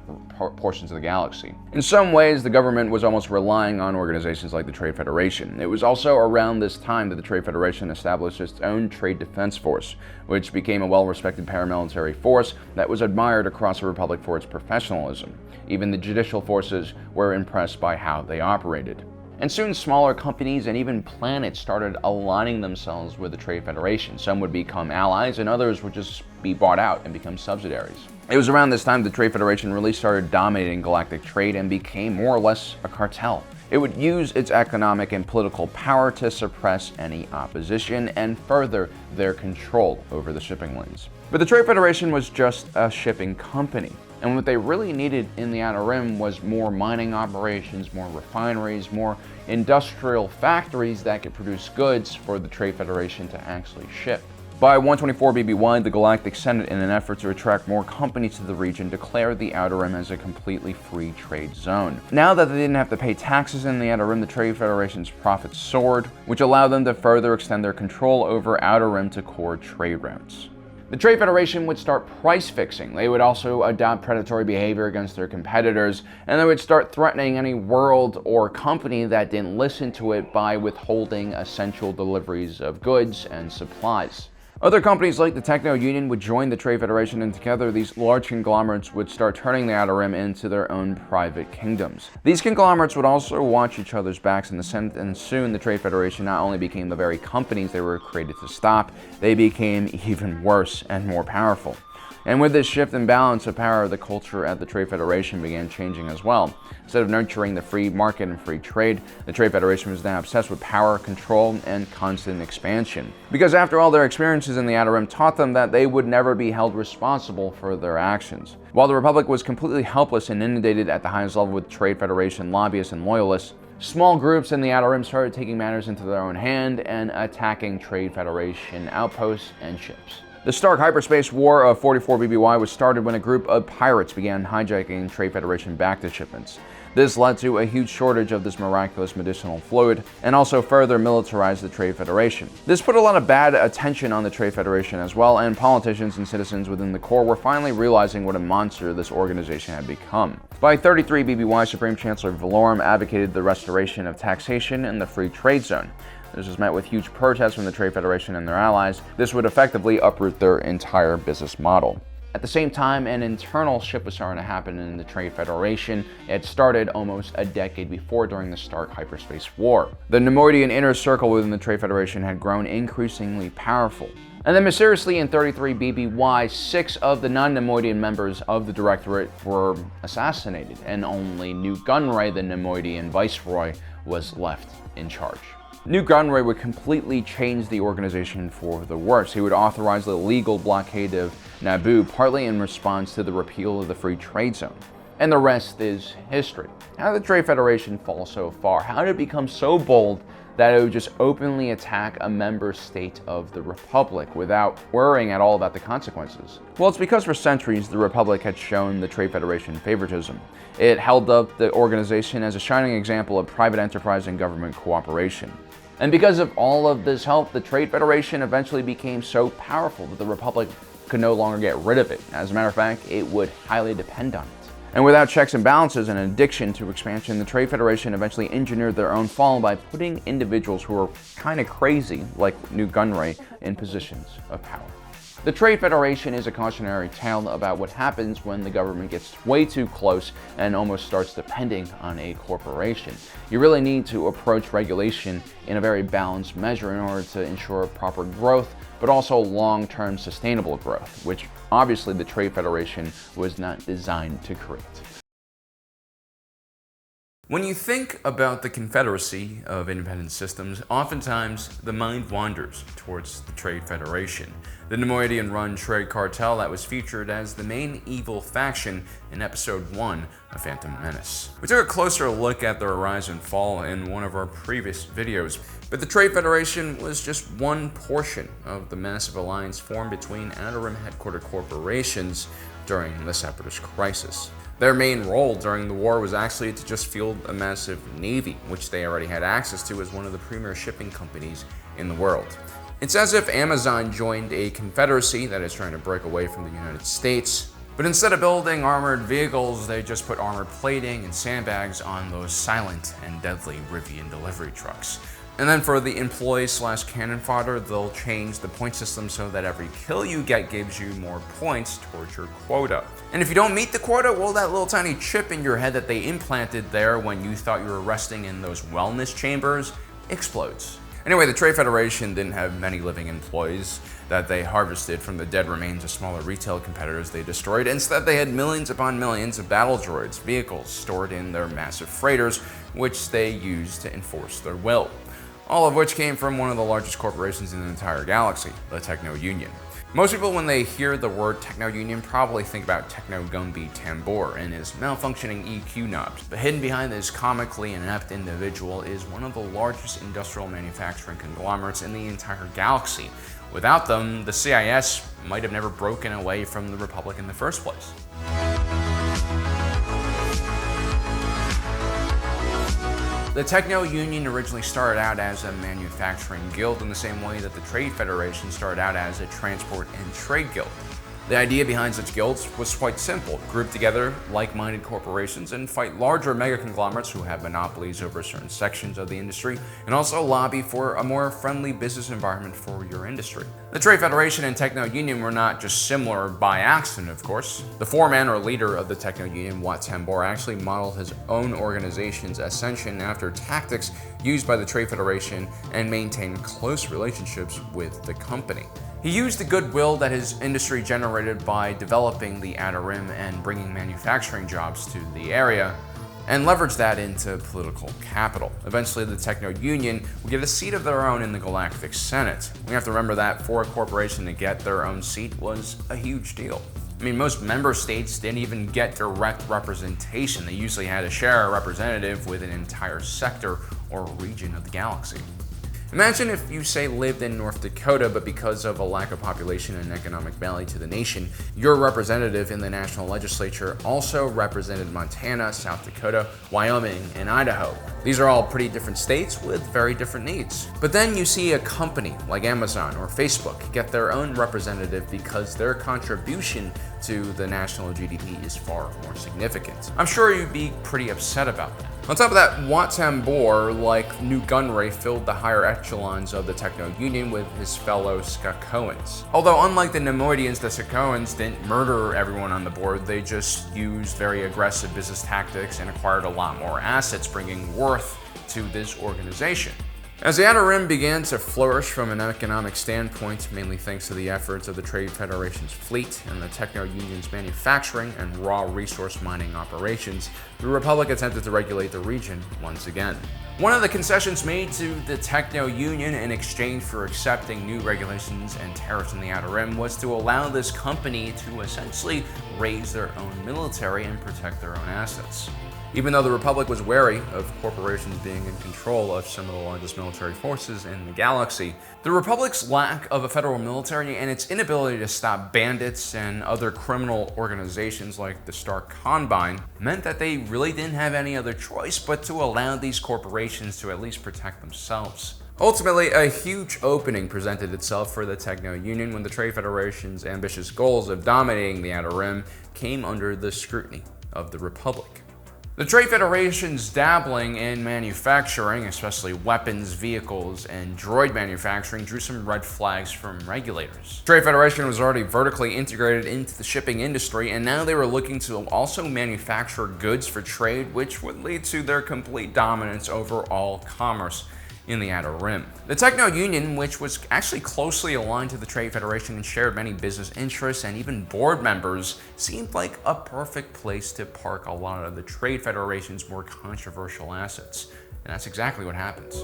[SPEAKER 1] portions of the galaxy. In some ways, the government was almost relying on organizations like the Trade Federation. It was also around this time that the Trade Federation established its own Trade Defense Force, which became a well-respected paramilitary force that was admired across the Republic for its professionalism. Even the judicial forces were impressed by how they operated. And soon smaller companies and even planets started aligning themselves with the Trade Federation. Some would become allies and others would just be bought out and become subsidiaries. It was around this time the Trade Federation really started dominating galactic trade and became more or less a cartel. It would use its economic and political power to suppress any opposition and further their control over the shipping lanes. But the Trade Federation was just a shipping company. And what they really needed in the Outer Rim was more mining operations, more refineries, more industrial factories that could produce goods for the Trade Federation to actually ship. By 124 BBY, the Galactic Senate, in an effort to attract more companies to the region, declared the Outer Rim as a completely free trade zone. Now that they didn't have to pay taxes in the Outer Rim, the Trade Federation's profits soared, which allowed them to further extend their control over Outer Rim to core trade routes. The Trade Federation would start price fixing. They would also adopt predatory behavior against their competitors, and they would start threatening any world or company that didn't listen to it by withholding essential deliveries of goods and supplies. Other companies like the Techno Union would join the Trade Federation, and together these large conglomerates would start turning the Outer Rim into their own private kingdoms. These conglomerates would also watch each other's backs in the Senate, and soon the Trade Federation not only became the very companies they were created to stop, they became even worse and more powerful. And with this shift in balance of power, the culture at the Trade Federation began changing as well. Instead of nurturing the free market and free trade, the Trade Federation was now obsessed with power, control, and constant expansion. Because after all, their experiences in the Outer Rim taught them that they would never be held responsible for their actions. While the Republic was completely helpless and inundated at the highest level with Trade Federation lobbyists and loyalists, small groups in the Outer Rim started taking matters into their own hand and attacking Trade Federation outposts and ships. The Stark Hyperspace War of 44 BBY was started when a group of pirates began hijacking Trade Federation bacta shipments. This led to a huge shortage of this miraculous medicinal fluid, and also further militarized the Trade Federation. This put a lot of bad attention on the Trade Federation as well, and politicians and citizens within the core were finally realizing what a monster this organization had become. By 33 BBY, Supreme Chancellor Valorum advocated the restoration of taxation in the free trade zone. This was met with huge protests from the Trade Federation and their allies. This would effectively uproot their entire business model. At the same time, an internal shift was starting to happen in the Trade Federation. It started almost a decade before during the Stark Hyperspace War. The Nemoidian inner circle within the Trade Federation had grown increasingly powerful. And then mysteriously in 33 BBY, 6 of the non-Nemoidian members of the Directorate were assassinated, and only Newt Gunray, the Nemoidian viceroy, was left in charge. Newt Gunray would completely change the organization for the worse. He would authorize the illegal blockade of Naboo, partly in response to the repeal of the Free Trade Zone. And the rest is history. How did the Trade Federation fall so far? How did it become so bold that it would just openly attack a member state of the Republic without worrying at all about the consequences? Well, it's because for centuries the Republic had shown the Trade Federation favoritism. It held up the organization as a shining example of private enterprise and government cooperation. And because of all of this help, the Trade Federation eventually became so powerful that the Republic could no longer get rid of it. As a matter of fact, it would highly depend on it. And without checks and balances and an addiction to expansion, the Trade Federation eventually engineered their own fall by putting individuals who were kind of crazy, like Newt Gunray, in positions of power. The Trade Federation is a cautionary tale about what happens when the government gets way too close and almost starts depending on a corporation. You really need to approach regulation in a very balanced measure in order to ensure proper growth, but also long-term sustainable growth, which obviously the Trade Federation was not designed to create. When you think about the Confederacy of Independent Systems, oftentimes the mind wanders towards the Trade Federation, the Nemoidian-run trade cartel that was featured as the main evil faction in Episode 1 of Phantom Menace. We took a closer look at their rise and fall in one of our previous videos, but the Trade Federation was just one portion of the massive alliance formed between Outer Rim headquartered corporations during the Separatist Crisis. Their main role during the war was actually to just field a massive navy, which they already had access to as one of the premier shipping companies in the world. It's as if Amazon joined a confederacy that is trying to break away from the United States, but instead of building armored vehicles, they just put armored plating and sandbags on those silent and deadly Rivian delivery trucks. And then for the employee/cannon fodder, they'll change the point system so that every kill you get gives you more points towards your quota. And if you don't meet the quota, well, that little tiny chip in your head that they implanted there when you thought you were resting in those wellness chambers explodes. Anyway, the Trade Federation didn't have many living employees that they harvested from the dead remains of smaller retail competitors they destroyed. Instead, they had millions upon millions of battle droids, vehicles stored in their massive freighters, which they used to enforce their will. All of which came from one of the largest corporations in the entire galaxy, the Techno Union. Most people, when they hear the word Techno Union, probably think about Techno Gumby Tambor and his malfunctioning EQ knobs. But hidden behind this comically inept individual is one of the largest industrial manufacturing conglomerates in the entire galaxy, Without them, the CIS might have never broken away from the Republic in the first place. The Techno Union originally started out as a manufacturing guild in the same way that the Trade Federation started out as a transport and trade guild. The idea behind such guilds was quite simple: group together like-minded corporations and fight larger mega conglomerates who have monopolies over certain sections of the industry, and also lobby for a more friendly business environment for your industry. The Trade Federation and Techno Union were not just similar by accident, of course. The foreman or leader of the Techno Union, Kuat actually modeled his own organization's ascension after tactics used by the Trade Federation and maintained close relationships with the company. He used the goodwill that his industry generated by developing the Outer Rim and bringing manufacturing jobs to the area, and leveraged that into political capital. Eventually, the Techno Union would get a seat of their own in the Galactic Senate. We have to remember that for a corporation to get their own seat was a huge deal. I mean, most member states didn't even get direct representation. They usually had to share a representative with an entire sector or region of the galaxy. Imagine if you, say, lived in North Dakota, but because of a lack of population and economic value to the nation, your representative in the national legislature also represented Montana, South Dakota, Wyoming, and Idaho. These are all pretty different states with very different needs. But then you see a company like Amazon or Facebook get their own representative because their contribution to the national GDP is far more significant. I'm sure you'd be pretty upset about that. On top of that, Kuat, like Newt Gunray, filled the higher echelons of the Techno Union with his fellow Skakoans. Although unlike the Nemoidians, the Skakoans didn't murder everyone on the board, they just used very aggressive business tactics and acquired a lot more assets, bringing worth to this organization. As the Outer Rim began to flourish from an economic standpoint, mainly thanks to the efforts of the Trade Federation's fleet and the Techno Union's manufacturing and raw resource mining operations, the Republic attempted to regulate the region once again. One of the concessions made to the Techno Union in exchange for accepting new regulations and tariffs in the Outer Rim was to allow this company to essentially raise their own military and protect their own assets. Even though the Republic was wary of corporations being in control of some of the largest military forces in the galaxy, the Republic's lack of a federal military and its inability to stop bandits and other criminal organizations like the Star Combine meant that they really didn't have any other choice but to allow these corporations to at least protect themselves. Ultimately, a huge opening presented itself for the Techno Union when the Trade Federation's ambitious goals of dominating the Outer Rim came under the scrutiny of the Republic. The Trade Federation's dabbling in manufacturing, especially weapons, vehicles, and droid manufacturing, drew some red flags from regulators. The Trade Federation was already vertically integrated into the shipping industry, and now they were looking to also manufacture goods for trade, which would lead to their complete dominance over all commerce in the Outer Rim. The Techno Union, which was actually closely aligned to the Trade Federation and shared many business interests and even board members, seemed like a perfect place to park a lot of the Trade Federation's more controversial assets. And that's exactly what happens.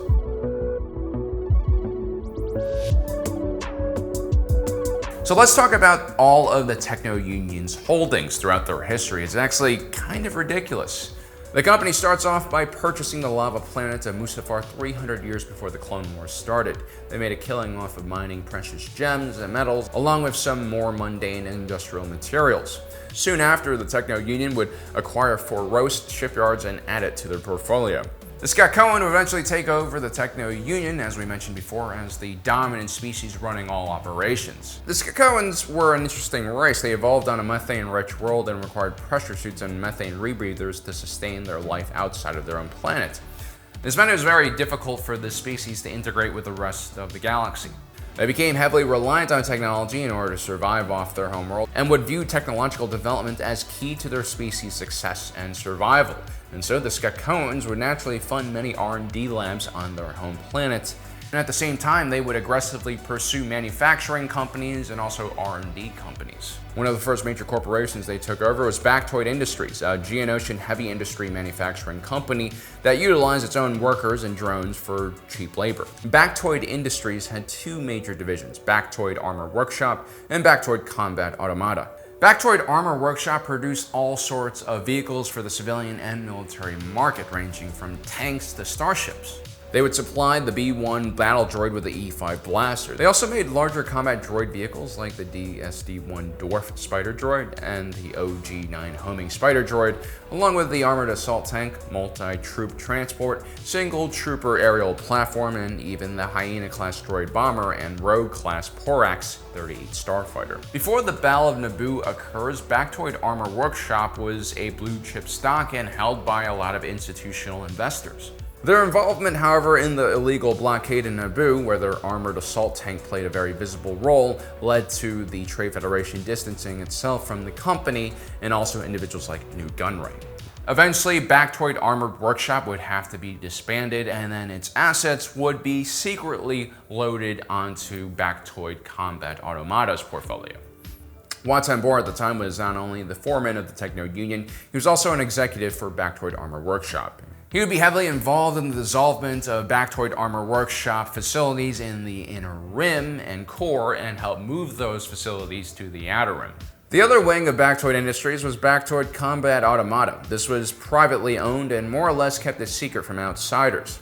[SPEAKER 1] So let's talk about all of the Techno Union's holdings throughout their history. It's actually kind of ridiculous. The company starts off by purchasing the lava planet of Mustafar 300 years before the Clone Wars started. They made a killing off of mining precious gems and metals, along with some more mundane industrial materials. Soon after, the Techno Union would acquire 4 roast shipyards and add it to their portfolio. The Skakoan would eventually take over the Techno Union, as we mentioned before, as the dominant species running all operations. The Skakoans were an interesting race. They evolved on a methane-rich world and required pressure suits and methane rebreathers to sustain their life outside of their own planet. This meant it was very difficult for this species to integrate with the rest of the galaxy. They became heavily reliant on technology in order to survive off their homeworld, and would view technological development as key to their species' success and survival. And so the Skakoans would naturally fund many R&D labs on their home planet. And at the same time, they would aggressively pursue manufacturing companies and also R&D companies. One of the first major corporations they took over was Bactoid Industries, a Geonosian heavy industry manufacturing company that utilized its own workers and drones for cheap labor. Bactoid Industries had 2 major divisions, Bactoid Armor Workshop and Bactoid Combat Automata. Bactoid Armor Workshop produced all sorts of vehicles for the civilian and military market, ranging from tanks to starships. They would supply the B-1 battle droid with the E-5 blaster. They also made larger combat droid vehicles like the DSD-1 Dwarf Spider Droid and the OG-9 Homing Spider Droid, along with the armored assault tank, multi-troop transport, single trooper aerial platform, and even the Hyena-class droid bomber and Rogue-class Porax 38 starfighter. Before the Battle of Naboo occurs, Bactoid Armor Workshop was a blue-chip stock and held by a lot of institutional investors. Their involvement, however, in the illegal blockade in Naboo, where their armored assault tank played a very visible role, led to the Trade Federation distancing itself from the company and also individuals like Newt Gunray. Eventually, Bactoid Armored Workshop would have to be disbanded, and then its assets would be secretly loaded onto Bactoid Combat Automata's portfolio. Watson Bohr at the time was not only the foreman of the Techno Union, he was also an executive for Bactoid Armor Workshop. He would be heavily involved in the dissolvement of Bactoid Armor Workshop facilities in the Inner Rim and Core and help move those facilities to the Outer Rim. The other wing of Bactoid Industries was Bactoid Combat Automata. This was privately owned and more or less kept a secret from outsiders.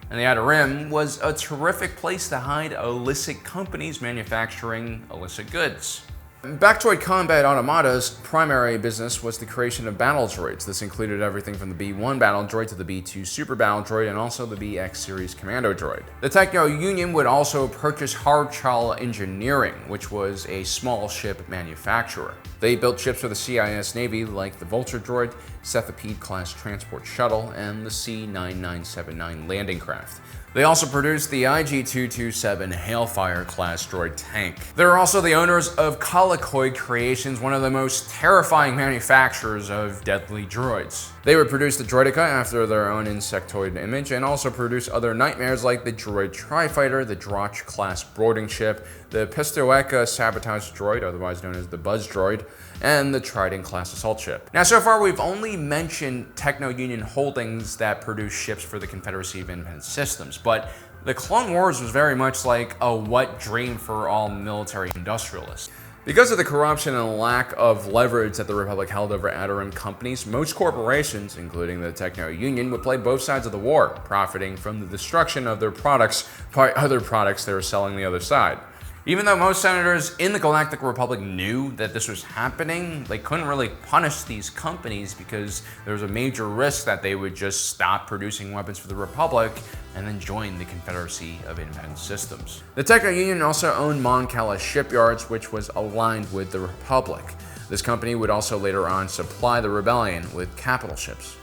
[SPEAKER 1] And the Outer Rim was a terrific place to hide illicit companies manufacturing illicit goods. Bactoid Combat Automata's primary business was the creation of battle droids. This included everything from the B-1 battle droid to the B-2 super battle droid and also the BX series commando droid. The Techno Union would also purchase Hardshell Engineering, which was a small ship manufacturer. They built ships for the CIS Navy like the Vulture droid, Cephalid class transport shuttle, and the C-9979 landing craft. They also produced the IG-227 Hailfire class droid tank. They're also the owners of Colicoid Creations, one of the most terrifying manufacturers of deadly droids. They would produce the Droideka after their own insectoid image and also produce other nightmares like the Droid Tri-Fighter, the Droch class boarding ship, the Pistoeka sabotage droid, otherwise known as the Buzz droid, and the Trident class assault ship. Now, so far we've only mentioned Techno Union holdings that produce ships for the Confederacy of Independent Systems, but the Clone Wars was very much like a wet dream for all military industrialists. Because of the corruption and lack of leverage that the Republic held over Outer Rim companies, most corporations, including the Techno Union, would play both sides of the war, profiting from the destruction of their products by other products they were selling the other side. Even though most senators in the Galactic Republic knew that this was happening, they couldn't really punish these companies because there was a major risk that they would just stop producing weapons for the Republic and then join the Confederacy of Independent Systems. The Techno Union also owned Mon Cala Shipyards, which was aligned with the Republic. This company would also later on supply the Rebellion with capital ships.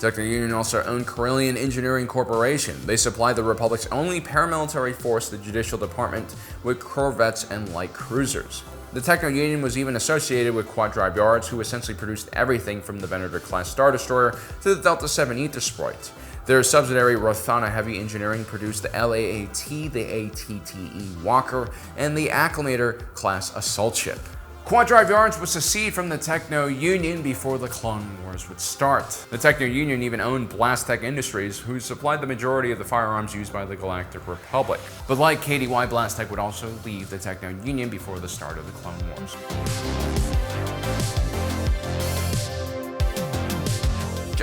[SPEAKER 1] Techno Union also owned Corellian Engineering Corporation. They supplied the Republic's only paramilitary force, the Judicial Department, with corvettes and light cruisers. The Techno Union was even associated with Kuat Drive Yards, who essentially produced everything from the Venator-class Star Destroyer to the Delta-7 Aethersprite. Their subsidiary Rothana Heavy Engineering produced the LAAT, the ATTE Walker, and the Acclimator-class assault ship. Kuat Drive Yards would secede from the Techno Union before the Clone Wars would start. The Techno Union even owned Blastech Industries, who supplied the majority of the firearms used by the Galactic Republic. But like KDY, Blastech would also leave the Techno Union before the start of the Clone Wars.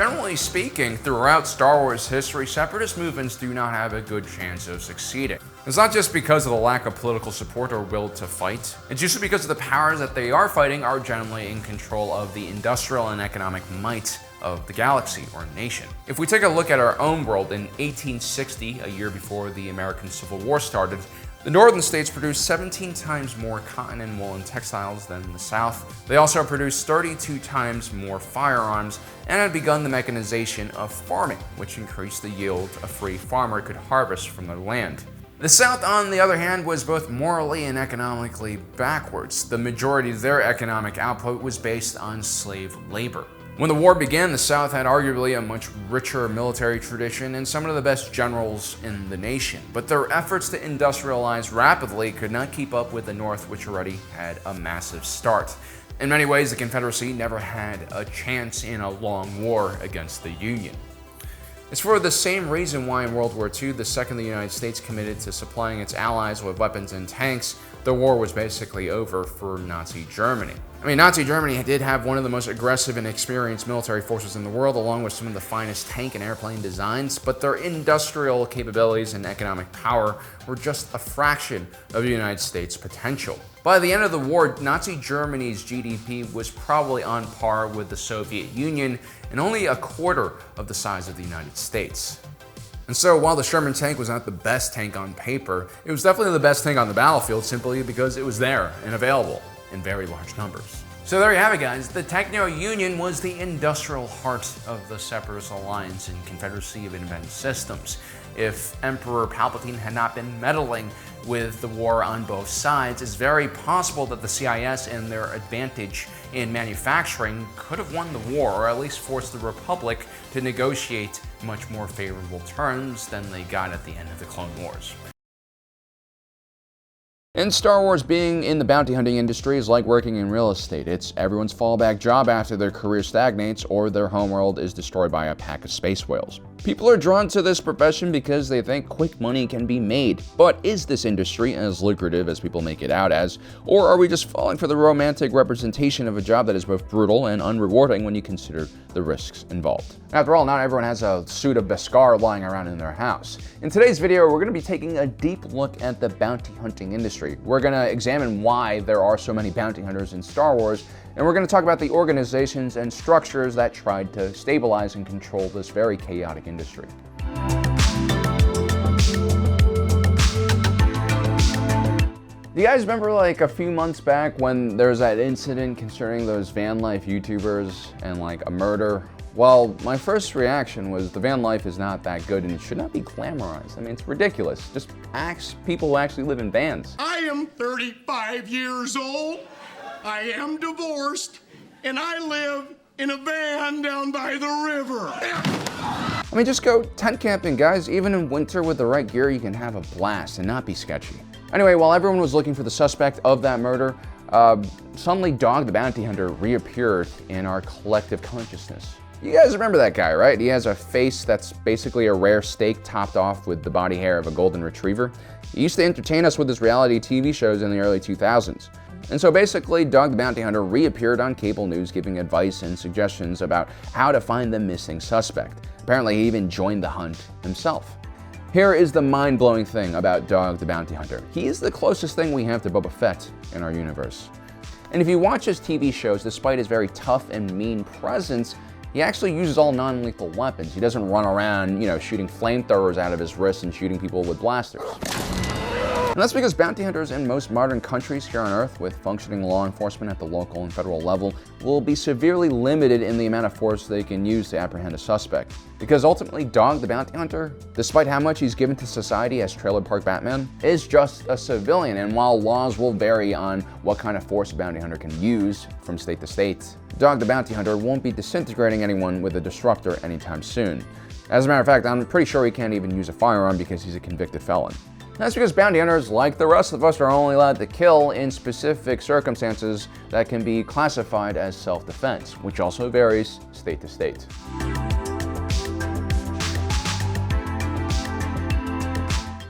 [SPEAKER 1] Generally speaking, throughout Star Wars history, separatist movements do not have a good chance of succeeding. It's not just because of the lack of political support or will to fight, it's usually because of the powers that they are fighting are generally in control of the industrial and economic might of the galaxy or nation. If we take a look at our own world, in 1860, a year before the American Civil War started, the northern states produced 17 times more cotton and woolen textiles than the South. They also produced 32 times more firearms and had begun the mechanization of farming, which increased the yield a free farmer could harvest from their land. The South, on the other hand, was both morally and economically backwards. The majority of their economic output was based on slave labor. When the war began, the South had arguably a much richer military tradition and some of the best generals in the nation, but their efforts to industrialize rapidly could not keep up with the North, which already had a massive start. In many ways, the Confederacy never had a chance in a long war against the Union. It's for the same reason why in World War II, the second the United States committed to supplying its allies with weapons and tanks, the war was basically over for Nazi Germany. I mean, Nazi Germany did have one of the most aggressive and experienced military forces in the world, along with some of the finest tank and airplane designs, but their industrial capabilities and economic power were just a fraction of the United States' potential. By the end of the war, Nazi Germany's GDP was probably on par with the Soviet Union and only a quarter of the size of the United States. And so while the Sherman tank was not the best tank on paper, it was definitely the best tank on the battlefield simply because it was there and available in very large numbers. So there you have it, guys. The Techno Union was the industrial heart of the Separatist Alliance and Confederacy of Independent Systems. If Emperor Palpatine had not been meddling with the war on both sides, it's very possible that the CIS and their advantage in manufacturing could have won the war, or at least forced the Republic to negotiate much more favorable terms than they got at the end of the Clone Wars. In Star Wars, being in the bounty hunting industry is like working in real estate. It's everyone's fallback job after their career stagnates or their homeworld is destroyed by a pack of space whales. People are drawn to this profession because they think quick money can be made. But is this industry as lucrative as people make it out as? Or are we just falling for the romantic representation of a job that is both brutal and unrewarding when you consider the risks involved? After all, not everyone has a suit of Beskar lying around in their house. In today's video, we're going to be taking a deep look at the bounty hunting industry. We're going to examine why there are so many bounty hunters in Star Wars, and we're going to talk about the organizations and structures that tried to stabilize and control this very chaotic industry. Do you guys remember like a few months back when there was that incident concerning those van life YouTubers and like a murder? Well, my first reaction was the van life is not that good and it should not be glamorized. I mean, it's ridiculous. Just ask people who actually live in vans.
[SPEAKER 2] I am 35 years old. I am divorced, and I live in a van down by the river.
[SPEAKER 1] I mean, just go tent camping, guys. Even in winter with the right gear, you can have a blast and not be sketchy. Anyway, while everyone was looking for the suspect of that murder, suddenly Dog the Bounty Hunter reappeared in our collective consciousness. You guys remember that guy, right? He has a face that's basically a rare steak topped off with the body hair of a golden retriever. He used to entertain us with his reality TV shows in the early 2000s. And so basically, Dog the Bounty Hunter reappeared on cable news giving advice and suggestions about how to find the missing suspect. Apparently, he even joined the hunt himself. Here is the mind-blowing thing about Dog the Bounty Hunter. He is the closest thing we have to Boba Fett in our universe. And if you watch his TV shows, despite his very tough and mean presence, he actually uses all non-lethal weapons. He doesn't run around, shooting flamethrowers out of his wrists and shooting people with blasters. And that's because bounty hunters in most modern countries here on Earth with functioning law enforcement at the local and federal level will be severely limited in the amount of force they can use to apprehend a suspect. Because ultimately, Dog the Bounty Hunter, despite how much he's given to society as Trailer Park Batman, is just a civilian. And while laws will vary on what kind of force a bounty hunter can use from state to state, Dog the Bounty Hunter won't be disintegrating anyone with a disruptor anytime soon. As a matter of fact, I'm pretty sure he can't even use a firearm because he's a convicted felon. That's because bounty hunters, like the rest of us, are only allowed to kill in specific circumstances that can be classified as self-defense, which also varies state to state.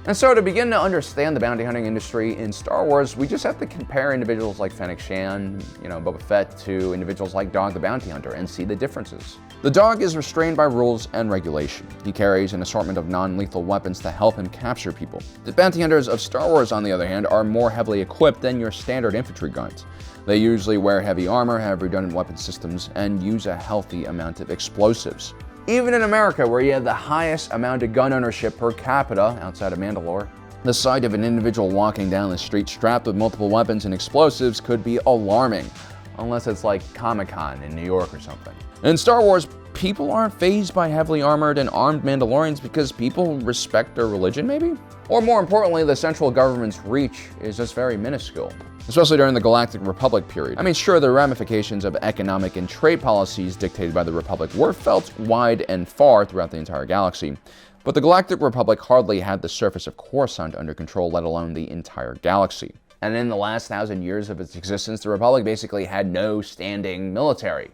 [SPEAKER 1] And so to begin to understand the bounty hunting industry in Star Wars, we just have to compare individuals like Fennec Shan, Boba Fett, to individuals like Dog the Bounty Hunter and see the differences. The dog is restrained by rules and regulation. He carries an assortment of non-lethal weapons to help him capture people. The bounty hunters of Star Wars, on the other hand, are more heavily equipped than your standard infantry guards. They usually wear heavy armor, have redundant weapon systems, and use a healthy amount of explosives. Even in America, where you have the highest amount of gun ownership per capita outside of Mandalore, the sight of an individual walking down the street strapped with multiple weapons and explosives could be alarming, unless it's like Comic-Con in New York or something. In Star Wars, people aren't fazed by heavily armored and armed Mandalorians because people respect their religion, maybe? Or more importantly, the central government's reach is just very minuscule, especially during the Galactic Republic period. I mean, sure, the ramifications of economic and trade policies dictated by the Republic were felt wide and far throughout the entire galaxy, but the Galactic Republic hardly had the surface of Coruscant under control, let alone the entire galaxy. And in the last 1,000 years of its existence, the Republic basically had no standing military.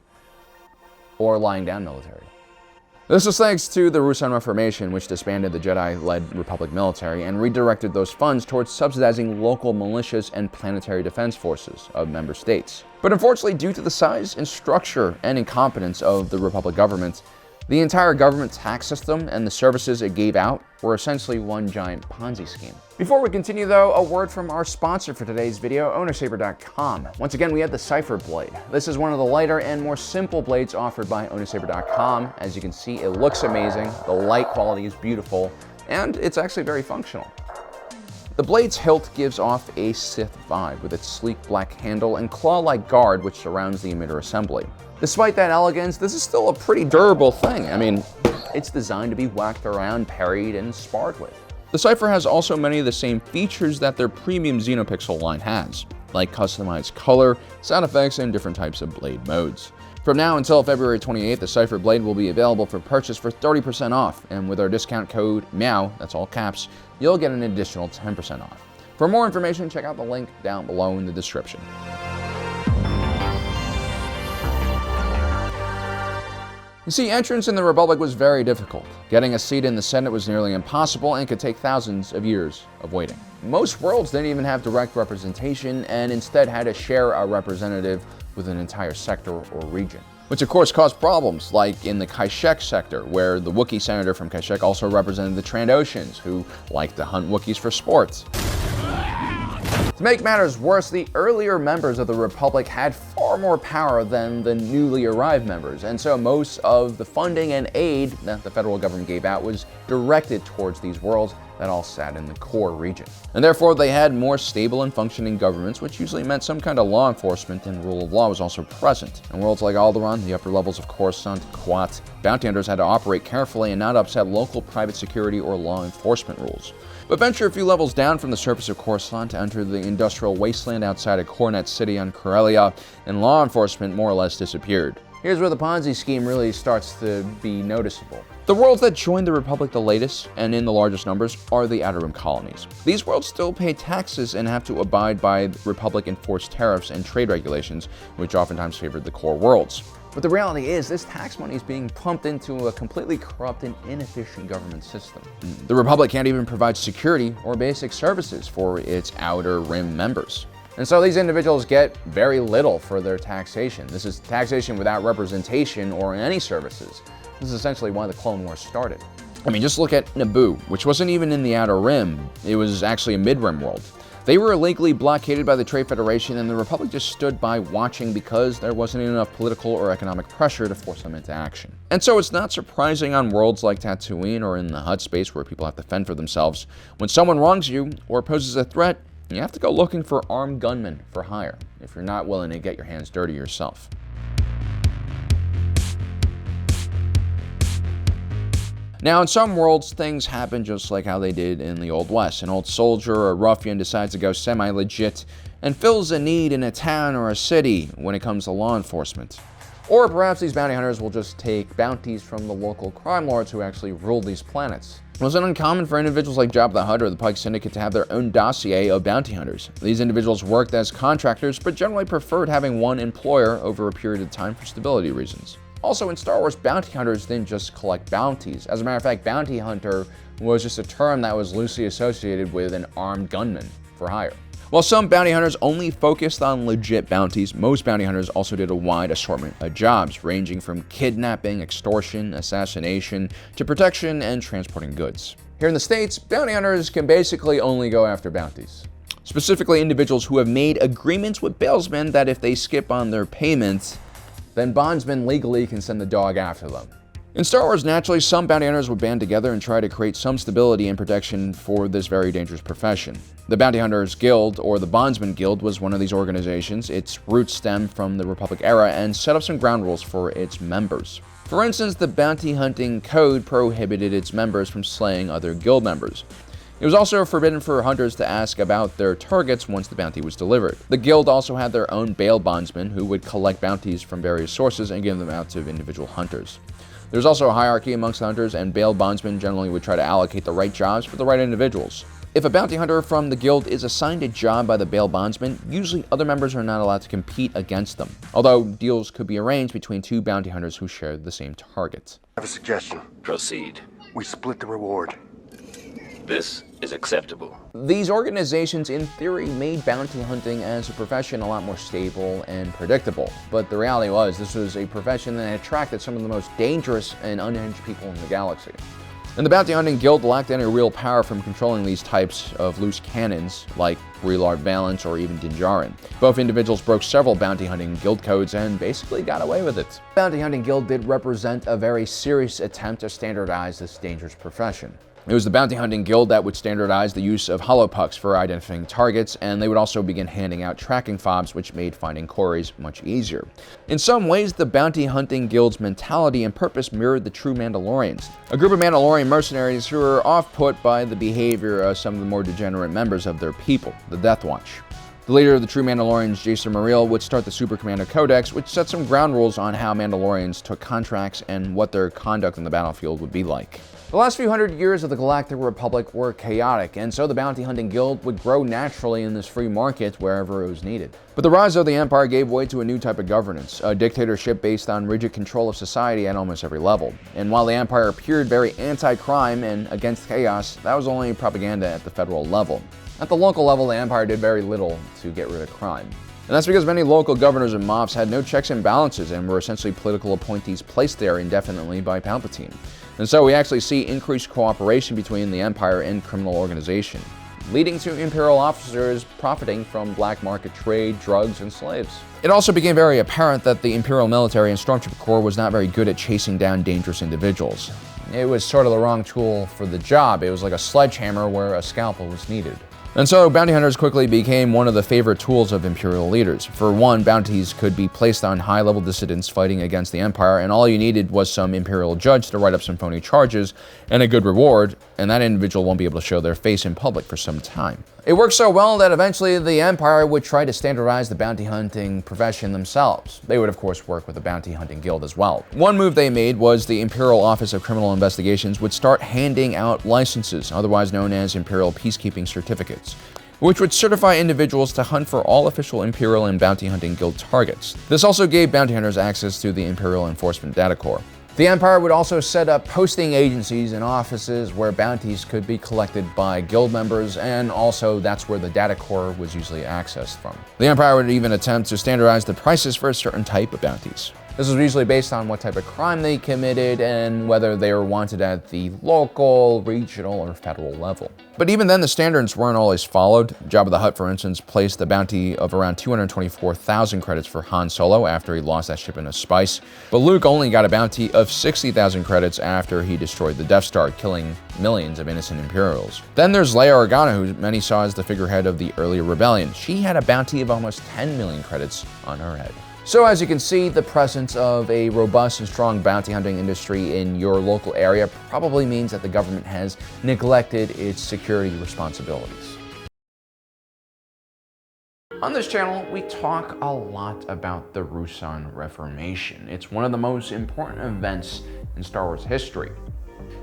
[SPEAKER 1] Or lying down military. This was thanks to the Rusan Reformation, which disbanded the Jedi-led Republic military and redirected those funds towards subsidizing local militias and planetary defense forces of member states. But unfortunately, due to the size and structure and incompetence of the Republic government, the entire government tax system and the services it gave out were essentially one giant Ponzi scheme. Before we continue though, a word from our sponsor for today's video, ownersaber.com. Once again, we have the Cypher Blade. This is one of the lighter and more simple blades offered by ownersaber.com. As you can see, it looks amazing, the light quality is beautiful, and it's actually very functional. The blade's hilt gives off a Sith vibe with its sleek black handle and claw-like guard which surrounds the emitter assembly. Despite that elegance, this is still a pretty durable thing. I mean, it's designed to be whacked around, parried, and sparred with. The Cypher has also many of the same features that their premium Xenopixel line has, like customized color, sound effects, and different types of blade modes. From now until February 28th, the Cypher Blade will be available for purchase for 30% off, and with our discount code MEOW, that's all caps, you'll get an additional 10% off. For more information, check out the link down below in the description. You see, entrance in the Republic was very difficult. Getting a seat in the Senate was nearly impossible and could take thousands of years of waiting. Most worlds didn't even have direct representation and instead had to share a representative with an entire sector or region. Which of course caused problems, like in the Kashyyyk sector, where the Wookiee senator from Kashyyyk also represented the Trandoshans, who liked to hunt Wookiees for sports. To make matters worse, the earlier members of the Republic had far more power than the newly arrived members, and so most of the funding and aid that the federal government gave out was directed towards these worlds that all sat in the core region. And therefore, they had more stable and functioning governments, which usually meant some kind of law enforcement and rule of law was also present. In worlds like Alderaan, the upper levels of Coruscant, Kuat, bounty hunters had to operate carefully and not upset local private security or law enforcement rules. But venture a few levels down from the surface of Coruscant to enter the industrial wasteland outside of Coronet City on Corellia, and law enforcement more or less disappeared. Here's where the Ponzi scheme really starts to be noticeable. The worlds that joined the Republic the latest, and in the largest numbers, are the Outer Rim colonies. These worlds still pay taxes and have to abide by Republic-enforced tariffs and trade regulations, which oftentimes favored the core worlds. But the reality is, this tax money is being pumped into a completely corrupt and inefficient government system. The Republic can't even provide security or basic services for its Outer Rim members. And so these individuals get very little for their taxation. This is taxation without representation or any services. This is essentially why the Clone Wars started. I mean, just look at Naboo, which wasn't even in the Outer Rim. It was actually a mid-rim world. They were illegally blockaded by the Trade Federation, and the Republic just stood by watching because there wasn't enough political or economic pressure to force them into action. And so it's not surprising on worlds like Tatooine or in the Hutt space where people have to fend for themselves, when someone wrongs you or poses a threat, you have to go looking for armed gunmen for hire, if you're not willing to get your hands dirty yourself. Now, in some worlds, things happen just like how they did in the Old West. An old soldier or a ruffian decides to go semi-legit and fills a need in a town or a city when it comes to law enforcement. Or perhaps these bounty hunters will just take bounties from the local crime lords who actually rule these planets. It wasn't uncommon for individuals like Jabba the Hutt or the Pike Syndicate to have their own dossier of bounty hunters. These individuals worked as contractors, but generally preferred having one employer over a period of time for stability reasons. Also, in Star Wars, bounty hunters didn't just collect bounties. As a matter of fact, bounty hunter was just a term that was loosely associated with an armed gunman for hire. While some bounty hunters only focused on legit bounties, most bounty hunters also did a wide assortment of jobs, ranging from kidnapping, extortion, assassination, to protection and transporting goods. Here in the States, bounty hunters can basically only go after bounties. Specifically, individuals who have made agreements with bailsmen that if they skip on their payments, then bondsmen legally can send the dog after them. In Star Wars, naturally, some bounty hunters would band together and try to create some stability and protection for this very dangerous profession. The Bounty Hunters Guild, or the Bondsman Guild, was one of these organizations. Its roots stem from the Republic era and set up some ground rules for its members. For instance, the Bounty Hunting Code prohibited its members from slaying other guild members. It was also forbidden for hunters to ask about their targets once the bounty was delivered. The guild also had their own bail bondsmen who would collect bounties from various sources and give them out to individual hunters. There's also a hierarchy amongst the hunters, and bail bondsmen generally would try to allocate the right jobs for the right individuals. If a bounty hunter from the guild is assigned a job by the bail bondsman, usually other members are not allowed to compete against them, although deals could be arranged between two bounty hunters who share the same target.
[SPEAKER 3] I have a suggestion.
[SPEAKER 4] Proceed.
[SPEAKER 3] We split the reward.
[SPEAKER 4] This is acceptable.
[SPEAKER 1] These organizations, in theory, made bounty hunting as a profession a lot more stable and predictable. But the reality was, this was a profession that attracted some of the most dangerous and unhinged people in the galaxy. And the bounty hunting guild lacked any real power from controlling these types of loose cannons, like Relard Valance or even Dinjarin. Both individuals broke several bounty hunting guild codes and basically got away with it. The bounty hunting guild did represent a very serious attempt to standardize this dangerous profession. It was the bounty hunting guild that would standardize the use of holopucks for identifying targets, and they would also begin handing out tracking fobs, which made finding quarries much easier. In some ways, the bounty hunting guild's mentality and purpose mirrored the true Mandalorians, a group of Mandalorian mercenaries who were off-put by the behavior of some of the more degenerate members of their people, the Death Watch. The leader of the true Mandalorians, Jason Muriel, would start the Super Commando Codex, which set some ground rules on how Mandalorians took contracts and what their conduct on the battlefield would be like. The last few hundred years of the Galactic Republic were chaotic, and so the bounty hunting guild would grow naturally in this free market wherever it was needed. But the rise of the Empire gave way to a new type of governance, a dictatorship based on rigid control of society at almost every level. And while the Empire appeared very anti-crime and against chaos, that was only propaganda at the federal level. At the local level, the Empire did very little to get rid of crime. And that's because many local governors and mobs had no checks and balances and were essentially political appointees placed there indefinitely by Palpatine. And so we actually see increased cooperation between the Empire and criminal organization, leading to Imperial officers profiting from black market trade, drugs, and slaves. It also became very apparent that the Imperial military and Stormtrooper Corps was not very good at chasing down dangerous individuals. It was sort of the wrong tool for the job. It was like a sledgehammer where a scalpel was needed. And so bounty hunters quickly became one of the favorite tools of Imperial leaders. For one, bounties could be placed on high-level dissidents fighting against the Empire, and all you needed was some Imperial judge to write up some phony charges and a good reward, and that individual won't be able to show their face in public for some time. It worked so well that eventually the Empire would try to standardize the bounty hunting profession themselves. They would, of course, work with the bounty hunting guild as well. One move they made was the Imperial Office of Criminal Investigations would start handing out licenses, otherwise known as Imperial Peacekeeping Certificates, which would certify individuals to hunt for all official Imperial and bounty hunting guild targets. This also gave bounty hunters access to the Imperial Enforcement Data Corps. The Empire would also set up posting agencies and offices where bounties could be collected by guild members, and also that's where the Data Corps was usually accessed from. The Empire would even attempt to standardize the prices for a certain type of bounties. This was usually based on what type of crime they committed and whether they were wanted at the local, regional, or federal level. But even then, the standards weren't always followed. Jabba the Hutt, for instance, placed a bounty of around 224,000 credits for Han Solo after he lost that shipment of spice. But Luke only got a bounty of 60,000 credits after he destroyed the Death Star, killing millions of innocent Imperials. Then there's Leia Organa, who many saw as the figurehead of the earlier rebellion. She had a bounty of almost 10 million credits on her head. So as you can see, the presence of a robust and strong bounty hunting industry in your local area probably means that the government has neglected its security responsibilities. On this channel, we talk a lot about the Ruusan Reformation. It's one of the most important events in Star Wars history.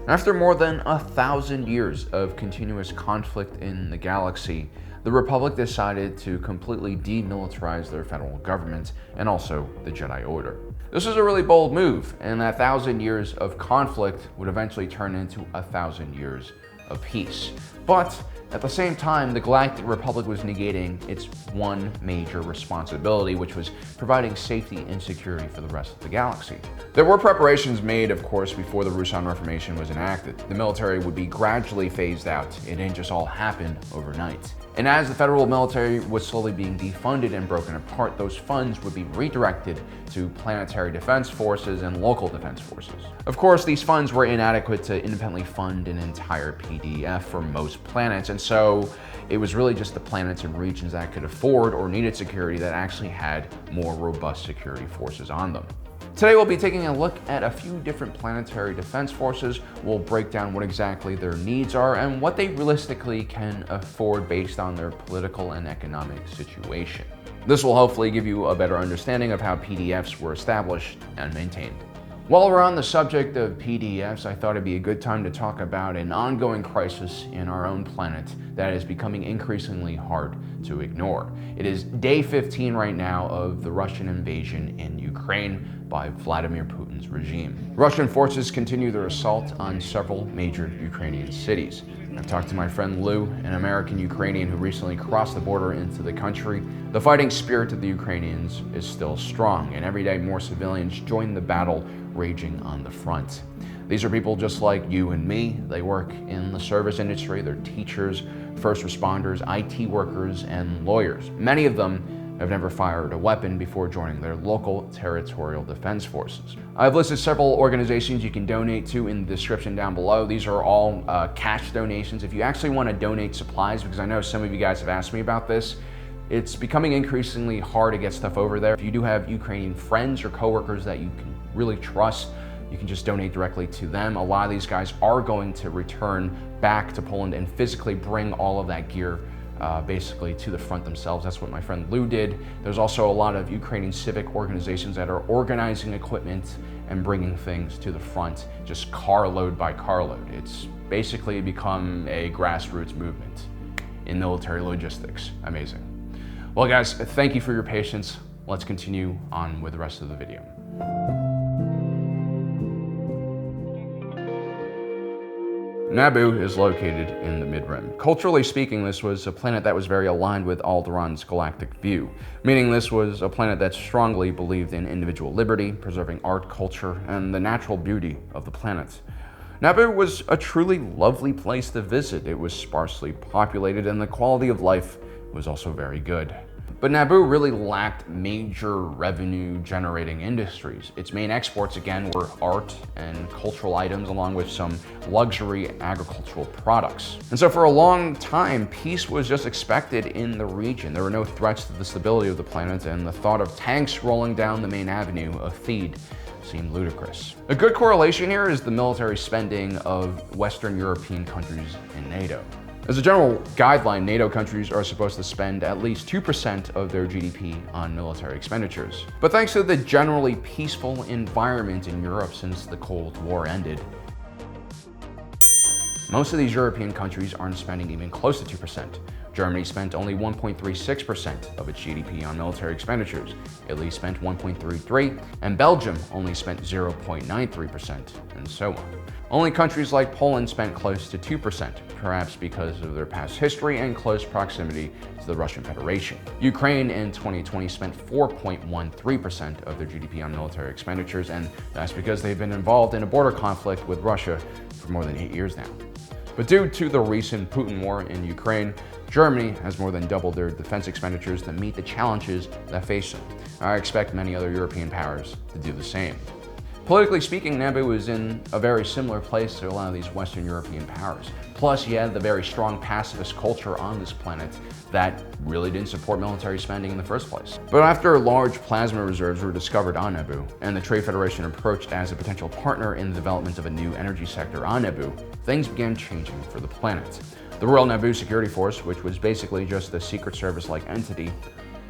[SPEAKER 1] After more than 1,000 years of continuous conflict in the galaxy, the Republic decided to completely demilitarize their federal government and also the Jedi Order. This was a really bold move, and that 1,000 years of conflict would eventually turn into 1,000 years of peace. But at the same time, the Galactic Republic was negating its one major responsibility, which was providing safety and security for the rest of the galaxy. There were preparations made, of course, before the Ruusan Reformation was enacted. The military would be gradually phased out. It didn't just all happen overnight. And as the federal military was slowly being defunded and broken apart, those funds would be redirected to planetary defense forces and local defense forces. Of course, these funds were inadequate to independently fund an entire PDF for most planets, and so it was really just the planets and regions that could afford or needed security that actually had more robust security forces on them. Today we'll be taking a look at a few different planetary defense forces. We'll break down what exactly their needs are and what they realistically can afford based on their political and economic situation. This will hopefully give you a better understanding of how PDFs were established and maintained. While we're on the subject of PDFs, I thought it'd be a good time to talk about an ongoing crisis in our own planet that is becoming increasingly hard to ignore. It is day 15 right now of the Russian invasion in Ukraine by Vladimir Putin's regime. Russian forces continue their assault on several major Ukrainian cities. I've talked to my friend Lou, an American Ukrainian who recently crossed the border into the country. The fighting spirit of the Ukrainians is still strong, and every day more civilians join the battle raging on the front. These are people just like you and me. They work in the service industry. They're teachers, first responders, IT workers, and lawyers. Many of them have never fired a weapon before joining their local territorial defense forces. I've listed several organizations you can donate to in the description down below. These are all cash donations. If you actually want to donate supplies, because I know some of you guys have asked me about this, it's becoming increasingly hard to get stuff over there. If you do have Ukrainian friends or coworkers that you can really trust, you can just donate directly to them. A lot of these guys are going to return back to Poland and physically bring all of that gear basically to the front themselves. That's what my friend Lou did. There's also a lot of Ukrainian civic organizations that are organizing equipment and bringing things to the front, just carload by carload. It's basically become a grassroots movement in military logistics. Amazing. Well guys, thank you for your patience. Let's continue on with the rest of the video. Naboo is located in the Mid-Rim. Culturally speaking, this was a planet that was very aligned with Alderaan's galactic view, meaning this was a planet that strongly believed in individual liberty, preserving art, culture, and the natural beauty of the planet. Naboo was a truly lovely place to visit. It was sparsely populated and the quality of life was also very good. But Naboo really lacked major revenue-generating industries. Its main exports, again, were art and cultural items, along with some luxury agricultural products. And so for a long time, peace was just expected in the region. There were no threats to the stability of the planet, and the thought of tanks rolling down the main avenue of Theed seemed ludicrous. A good correlation here is the military spending of Western European countries in NATO. As a general guideline, NATO countries are supposed to spend at least 2% of their GDP on military expenditures. But thanks to the generally peaceful environment in Europe since the Cold War ended, most of these European countries aren't spending even close to 2%. Germany spent only 1.36% of its GDP on military expenditures. Italy spent 1.33%, and Belgium only spent 0.93%, and so on. Only countries like Poland spent close to 2%, perhaps because of their past history and close proximity to the Russian Federation. Ukraine in 2020 spent 4.13% of their GDP on military expenditures, and that's because they've been involved in a border conflict with Russia for more than 8 years now. But due to the recent Putin war in Ukraine, Germany has more than doubled their defense expenditures to meet the challenges that face them. I expect many other European powers to do the same. Politically speaking, Naboo is in a very similar place to a lot of these Western European powers. Plus, you had the very strong pacifist culture on this planet that really didn't support military spending in the first place. But after large plasma reserves were discovered on Naboo, and the Trade Federation approached as a potential partner in the development of a new energy sector on Naboo, things began changing for the planet. The Royal Naboo Security Force, which was basically just a Secret Service-like entity,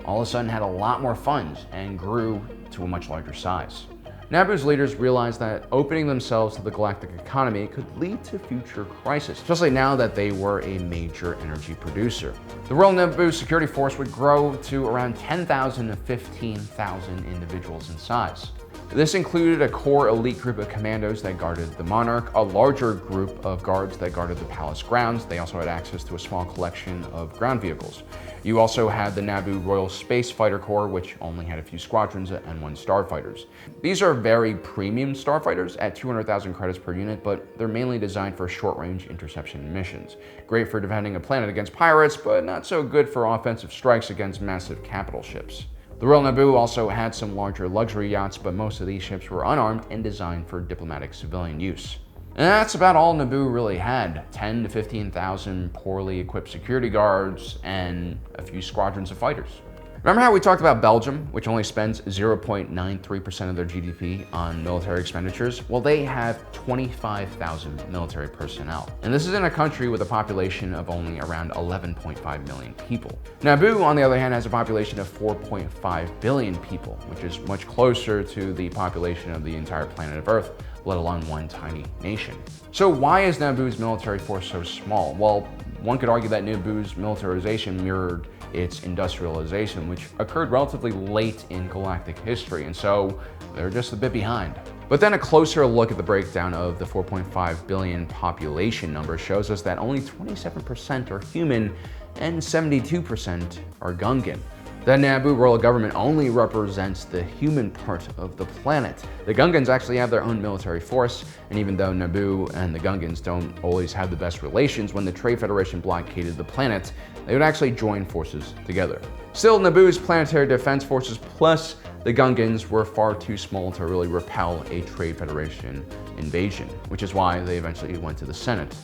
[SPEAKER 1] all of a sudden had a lot more funds and grew to a much larger size. Naboo's leaders realized that opening themselves to the galactic economy could lead to future crises, especially now that they were a major energy producer. The Royal Naboo Security Force would grow to around 10,000 to 15,000 individuals in size. This included a core elite group of commandos that guarded the Monarch, a larger group of guards that guarded the palace grounds. They also had access to a small collection of ground vehicles. You also had the Naboo Royal Space Fighter Corps, which only had a few squadrons and 1 starfighters. These are very premium starfighters at 200,000 credits per unit, but they're mainly designed for short-range interception missions. Great for defending a planet against pirates, but not so good for offensive strikes against massive capital ships. The Royal Naboo also had some larger luxury yachts, but most of these ships were unarmed and designed for diplomatic civilian use. And that's about all Naboo really had, 10 to 15,000 poorly equipped security guards and a few squadrons of fighters. Remember how we talked about Belgium, which only spends 0.93% of their GDP on military expenditures? Well, they have 25,000 military personnel. And this is in a country with a population of only around 11.5 million people. Naboo, on the other hand, has a population of 4.5 billion people, which is much closer to the population of the entire planet of Earth, let alone one tiny nation. So why is Naboo's military force so small? Well, one could argue that Naboo's militarization mirrored its industrialization, which occurred relatively late in galactic history, and so they're just a bit behind. But then a closer look at the breakdown of the 4.5 billion population number shows us that only 27% are human and 72% are Gungan. The Naboo royal government only represents the human part of the planet. The Gungans actually have their own military force, and even though Naboo and the Gungans don't always have the best relations, when the Trade Federation blockaded the planet, they would actually join forces together. Still, Naboo's planetary defense forces plus the Gungans were far too small to really repel a Trade Federation invasion, which is why they eventually went to the Senate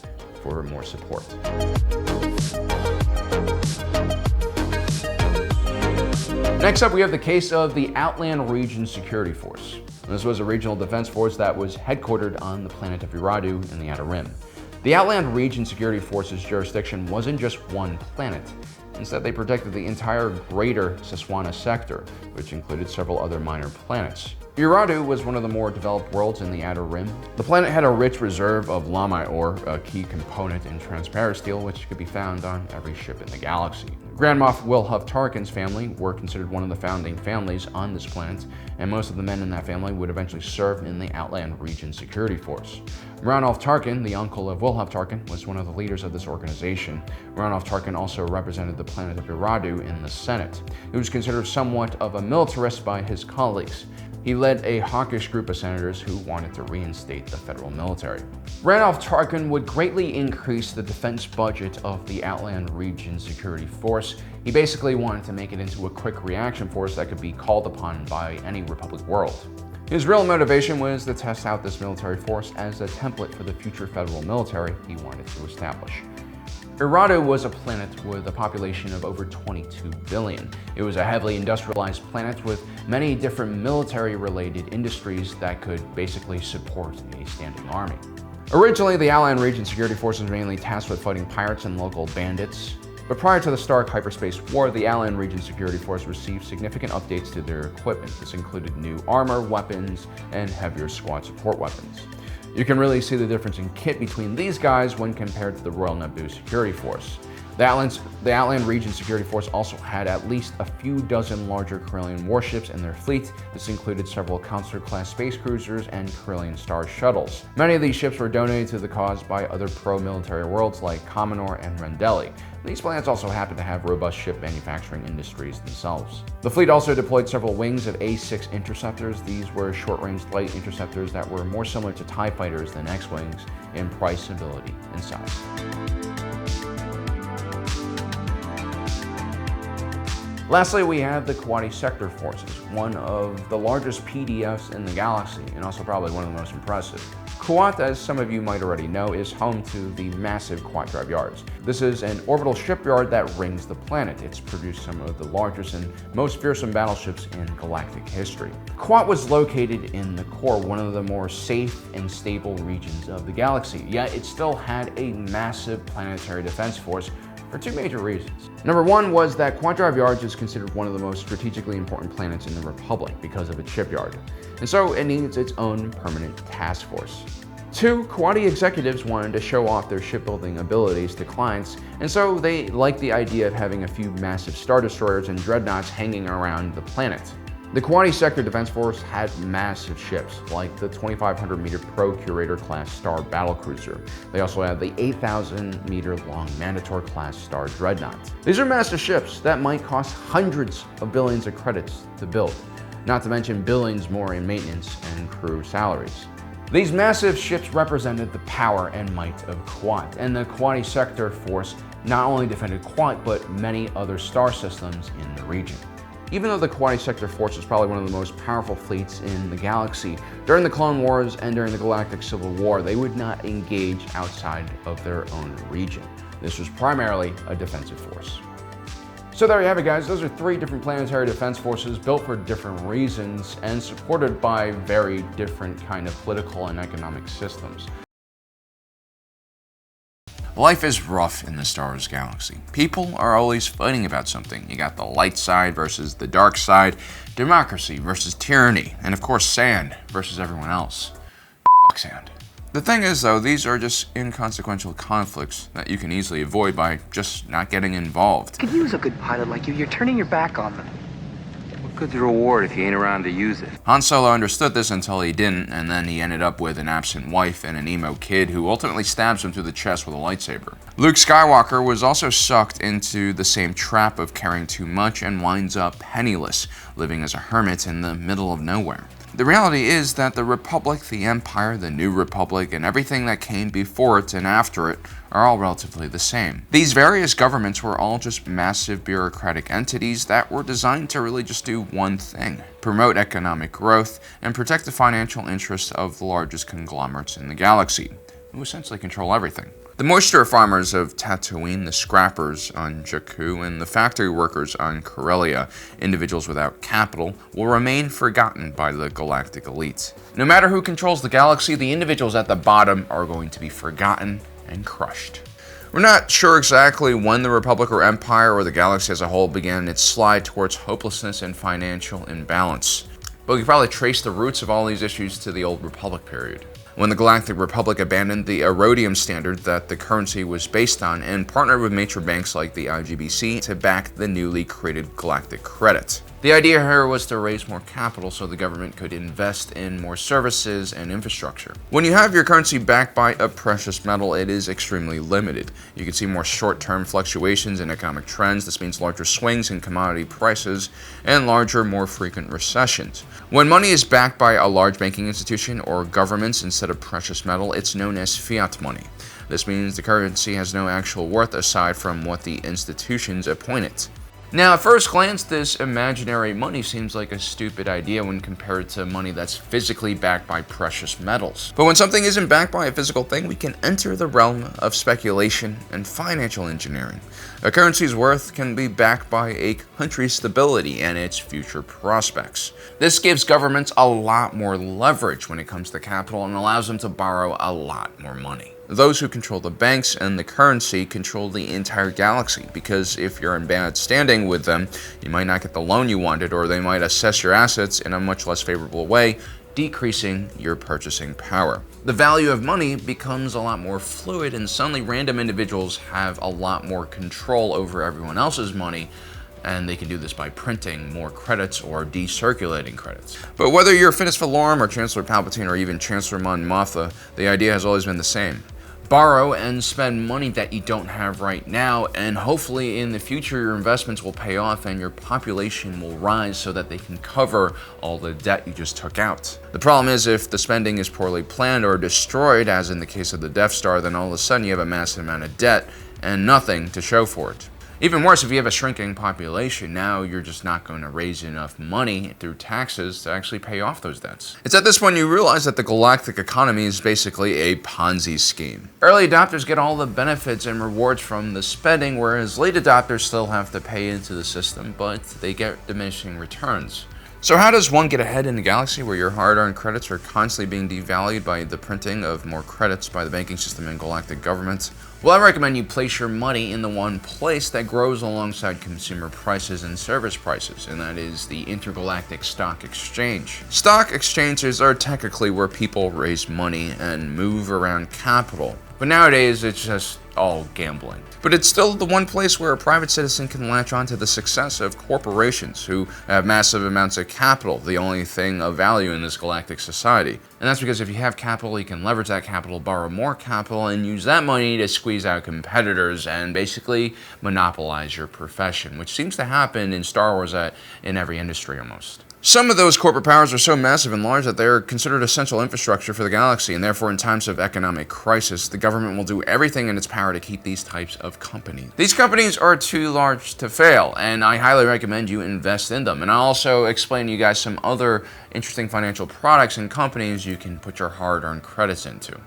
[SPEAKER 1] for more support. Next up, we have the case of the Outland Region Security Force. This was a regional defense force that was headquartered on the planet of Iradu in the Outer Rim. The Outland Region Security Force's jurisdiction wasn't just one planet. Instead, they protected the entire greater Siswana sector, which included several other minor planets. Iradu was one of the more developed worlds in the Outer Rim. The planet had a rich reserve of lamite ore, a key component in transparent steel, which could be found on every ship in the galaxy. Grand Moff Wilhuff Tarkin's family were considered one of the founding families on this planet, and most of the men in that family would eventually serve in the Outland Region Security Force. Ranulph Tarkin, the uncle of Wilhuff Tarkin, was one of the leaders of this organization. Ranulph Tarkin also represented the planet of Iradu in the Senate. He was considered somewhat of a militarist by his colleagues. He led a hawkish group of senators who wanted to reinstate the federal military. Ranulph Tarkin would greatly increase the defense budget of the Outland Region Security Force. He basically wanted to make it into a quick reaction force that could be called upon by any Republic world. His real motivation was to test out this military force as a template for the future federal military he wanted to establish. Iradu was a planet with a population of over 22 billion. It was a heavily industrialized planet with many different military-related industries that could basically support a standing army. Originally, the Outland Region Security Force was mainly tasked with fighting pirates and local bandits. But prior to the Stark Hyperspace War, the Outland Region Security Force received significant updates to their equipment. This included new armor, weapons, and heavier squad support weapons. You can really see the difference in kit between these guys when compared to the Royal Naboo Security Force. The Outland Region Security Force also had at least a few dozen larger Corellian warships in their fleet. This included several Counselor-class space cruisers and Corellian Star shuttles. Many of these ships were donated to the cause by other pro-military worlds like Commodore and Rendeli. These planets also happen to have robust ship manufacturing industries themselves. The fleet also deployed several wings of A-6 interceptors. These were short-range light interceptors that were more similar to TIE fighters than X-Wings in price, ability, and size. Lastly, we have the Kuat Sector Forces, one of the largest PDFs in the galaxy, and also probably one of the most impressive. Kuat, as some of you might already know, is home to the massive Kuat Drive Yards. This is an orbital shipyard that rings the planet. It's produced some of the largest and most fearsome battleships in galactic history. Kuat was located in the core, one of the more safe and stable regions of the galaxy, yet it still had a massive planetary defense force for two major reasons. Number one was that Kuat Drive Yards is considered one of the most strategically important planets in the Republic because of its shipyard, and so it needs its own permanent task force. Two, Kuati executives wanted to show off their shipbuilding abilities to clients, and so they liked the idea of having a few massive Star Destroyers and Dreadnoughts hanging around the planet. The Kuat Sector Defense Force had massive ships, like the 2,500-meter Procurator-class Star Battlecruiser. They also had the 8,000-meter-long Manticore-class Star Dreadnought. These are massive ships that might cost hundreds of billions of credits to build, not to mention billions more in maintenance and crew salaries. These massive ships represented the power and might of Kuat, and the Kuat Sector Force not only defended Kuat, but many other star systems in the region. Even though the Kuat Sector Force was probably one of the most powerful fleets in the galaxy, during the Clone Wars and during the Galactic Civil War, they would not engage outside of their own region. This was primarily a defensive force. So there you have it, guys. Those are 3 different planetary defense forces built for different reasons and supported by very different kind of political and economic systems. Life is rough in the Star Wars galaxy. People are always fighting about something. You got the light side versus the dark side, democracy versus tyranny, and of course sand versus everyone else. Fuck sand. The thing is though, these are just inconsequential conflicts that you can easily avoid by just not getting involved.
[SPEAKER 3] Could use a good pilot like you. You're turning your back on them. What good's the reward if you ain't around to use it?
[SPEAKER 1] Han Solo understood this until he didn't, and then he ended up with an absent wife and an emo kid who ultimately stabs him through the chest with a lightsaber. Luke Skywalker was also sucked into the same trap of caring too much and winds up penniless, living as a hermit in the middle of nowhere. The reality is that the Republic, the Empire, the New Republic, and everything that came before it and after it are all relatively the same. These various governments were all just massive bureaucratic entities that were designed to really just do one thing: promote economic growth and protect the financial interests of the largest conglomerates in the galaxy, who essentially control everything. The moisture farmers of Tatooine, the scrappers on Jakku, and the factory workers on Corellia, individuals without capital, will remain forgotten by the galactic elite. No matter who controls the galaxy, the individuals at the bottom are going to be forgotten and crushed. We're not sure exactly when the Republic or Empire or the galaxy as a whole began its slide towards hopelessness and financial imbalance, but we can probably trace the roots of all these issues to the Old Republic period, when the Galactic Republic abandoned the Erodium standard that the currency was based on and partnered with major banks like the IGBC to back the newly created Galactic Credit. The idea here was to raise more capital so the government could invest in more services and infrastructure. When you have your currency backed by a precious metal, it is extremely limited. You can see more short-term fluctuations in economic trends. This means larger swings in commodity prices and larger, more frequent recessions. When money is backed by a large banking institution or governments instead of precious metal, it's known as fiat money. This means the currency has no actual worth aside from what the institutions appoint it. Now, at first glance, this imaginary money seems like a stupid idea when compared to money that's physically backed by precious metals. But when something isn't backed by a physical thing, we can enter the realm of speculation and financial engineering. A currency's worth can be backed by a country's stability and its future prospects. This gives governments a lot more leverage when it comes to capital and allows them to borrow a lot more money. Those who control the banks and the currency control the entire galaxy, because if you're in bad standing with them, you might not get the loan you wanted, or they might assess your assets in a much less favorable way, decreasing your purchasing power. The value of money becomes a lot more fluid, and suddenly random individuals have a lot more control over everyone else's money, and they can do this by printing more credits or decirculating credits. But whether you're Finis Valorum or Chancellor Palpatine or even Chancellor Mon Mothma, the idea has always been the same. Borrow and spend money that you don't have right now, and hopefully in the future your investments will pay off and your population will rise so that they can cover all the debt you just took out. The problem is, if the spending is poorly planned or destroyed, as in the case of the Death Star, then all of a sudden you have a massive amount of debt and nothing to show for it. Even worse, if you have a shrinking population, now you're just not going to raise enough money through taxes to actually pay off those debts. It's at this point you realize that the galactic economy is basically a Ponzi scheme. Early adopters get all the benefits and rewards from the spending, whereas late adopters still have to pay into the system, but they get diminishing returns. So how does one get ahead in a galaxy where your hard-earned credits are constantly being devalued by the printing of more credits by the banking system and galactic governments? Well, I recommend you place your money in the one place that grows alongside consumer prices and service prices, and that is the Intergalactic Stock Exchange. Stock exchanges are technically where people raise money and move around capital, but nowadays it's just all gambling. But it's still the one place where a private citizen can latch on to the success of corporations who have massive amounts of capital, the only thing of value in this galactic society. And that's because if you have capital, you can leverage that capital, borrow more capital, and use that money to squeeze out competitors and basically monopolize your profession, which seems to happen in Star Wars in every industry almost. Some of those corporate powers are so massive and large that they are considered essential infrastructure for the galaxy, and therefore in times of economic crisis, the government will do everything in its power to keep these types of companies. These companies are too large to fail, and I highly recommend you invest in them. And I'll also explain to you guys some other interesting financial products and companies you can put your hard-earned credits into.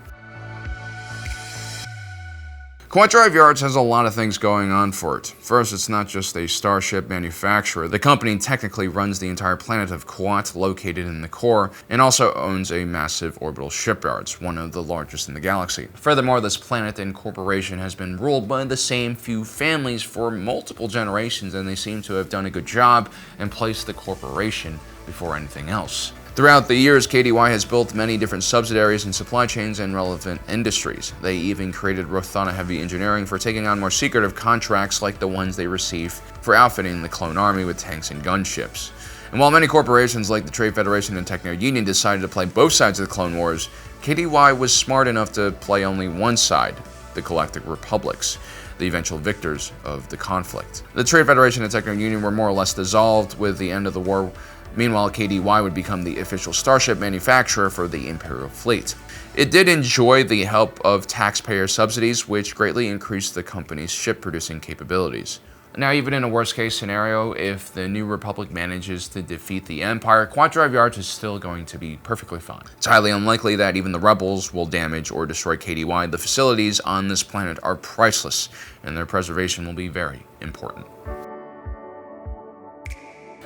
[SPEAKER 1] Kuat Drive Yards has a lot of things going on for it. First, it's not just a starship manufacturer. The company technically runs the entire planet of Kuat, located in the core, and also owns a massive orbital shipyards, one of the largest in the galaxy. Furthermore, this planet and corporation has been ruled by the same few families for multiple generations, and they seem to have done a good job and placed the corporation before anything else. Throughout the years, KDY has built many different subsidiaries and supply chains and relevant industries. They even created Rothana Heavy Engineering for taking on more secretive contracts like the ones they received for outfitting the clone army with tanks and gunships. And while many corporations like the Trade Federation and Techno Union decided to play both sides of the Clone Wars, KDY was smart enough to play only one side, the Galactic Republics, the eventual victors of the conflict. The Trade Federation and Techno Union were more or less dissolved with the end of the war. Meanwhile, KDY would become the official starship manufacturer for the Imperial fleet. It did enjoy the help of taxpayer subsidies, which greatly increased the company's ship-producing capabilities. Now, even in a worst-case scenario, if the New Republic manages to defeat the Empire, Kuat Drive Yards is still going to be perfectly fine. It's highly unlikely that even the rebels will damage or destroy KDY. The facilities on this planet are priceless, and their preservation will be very important.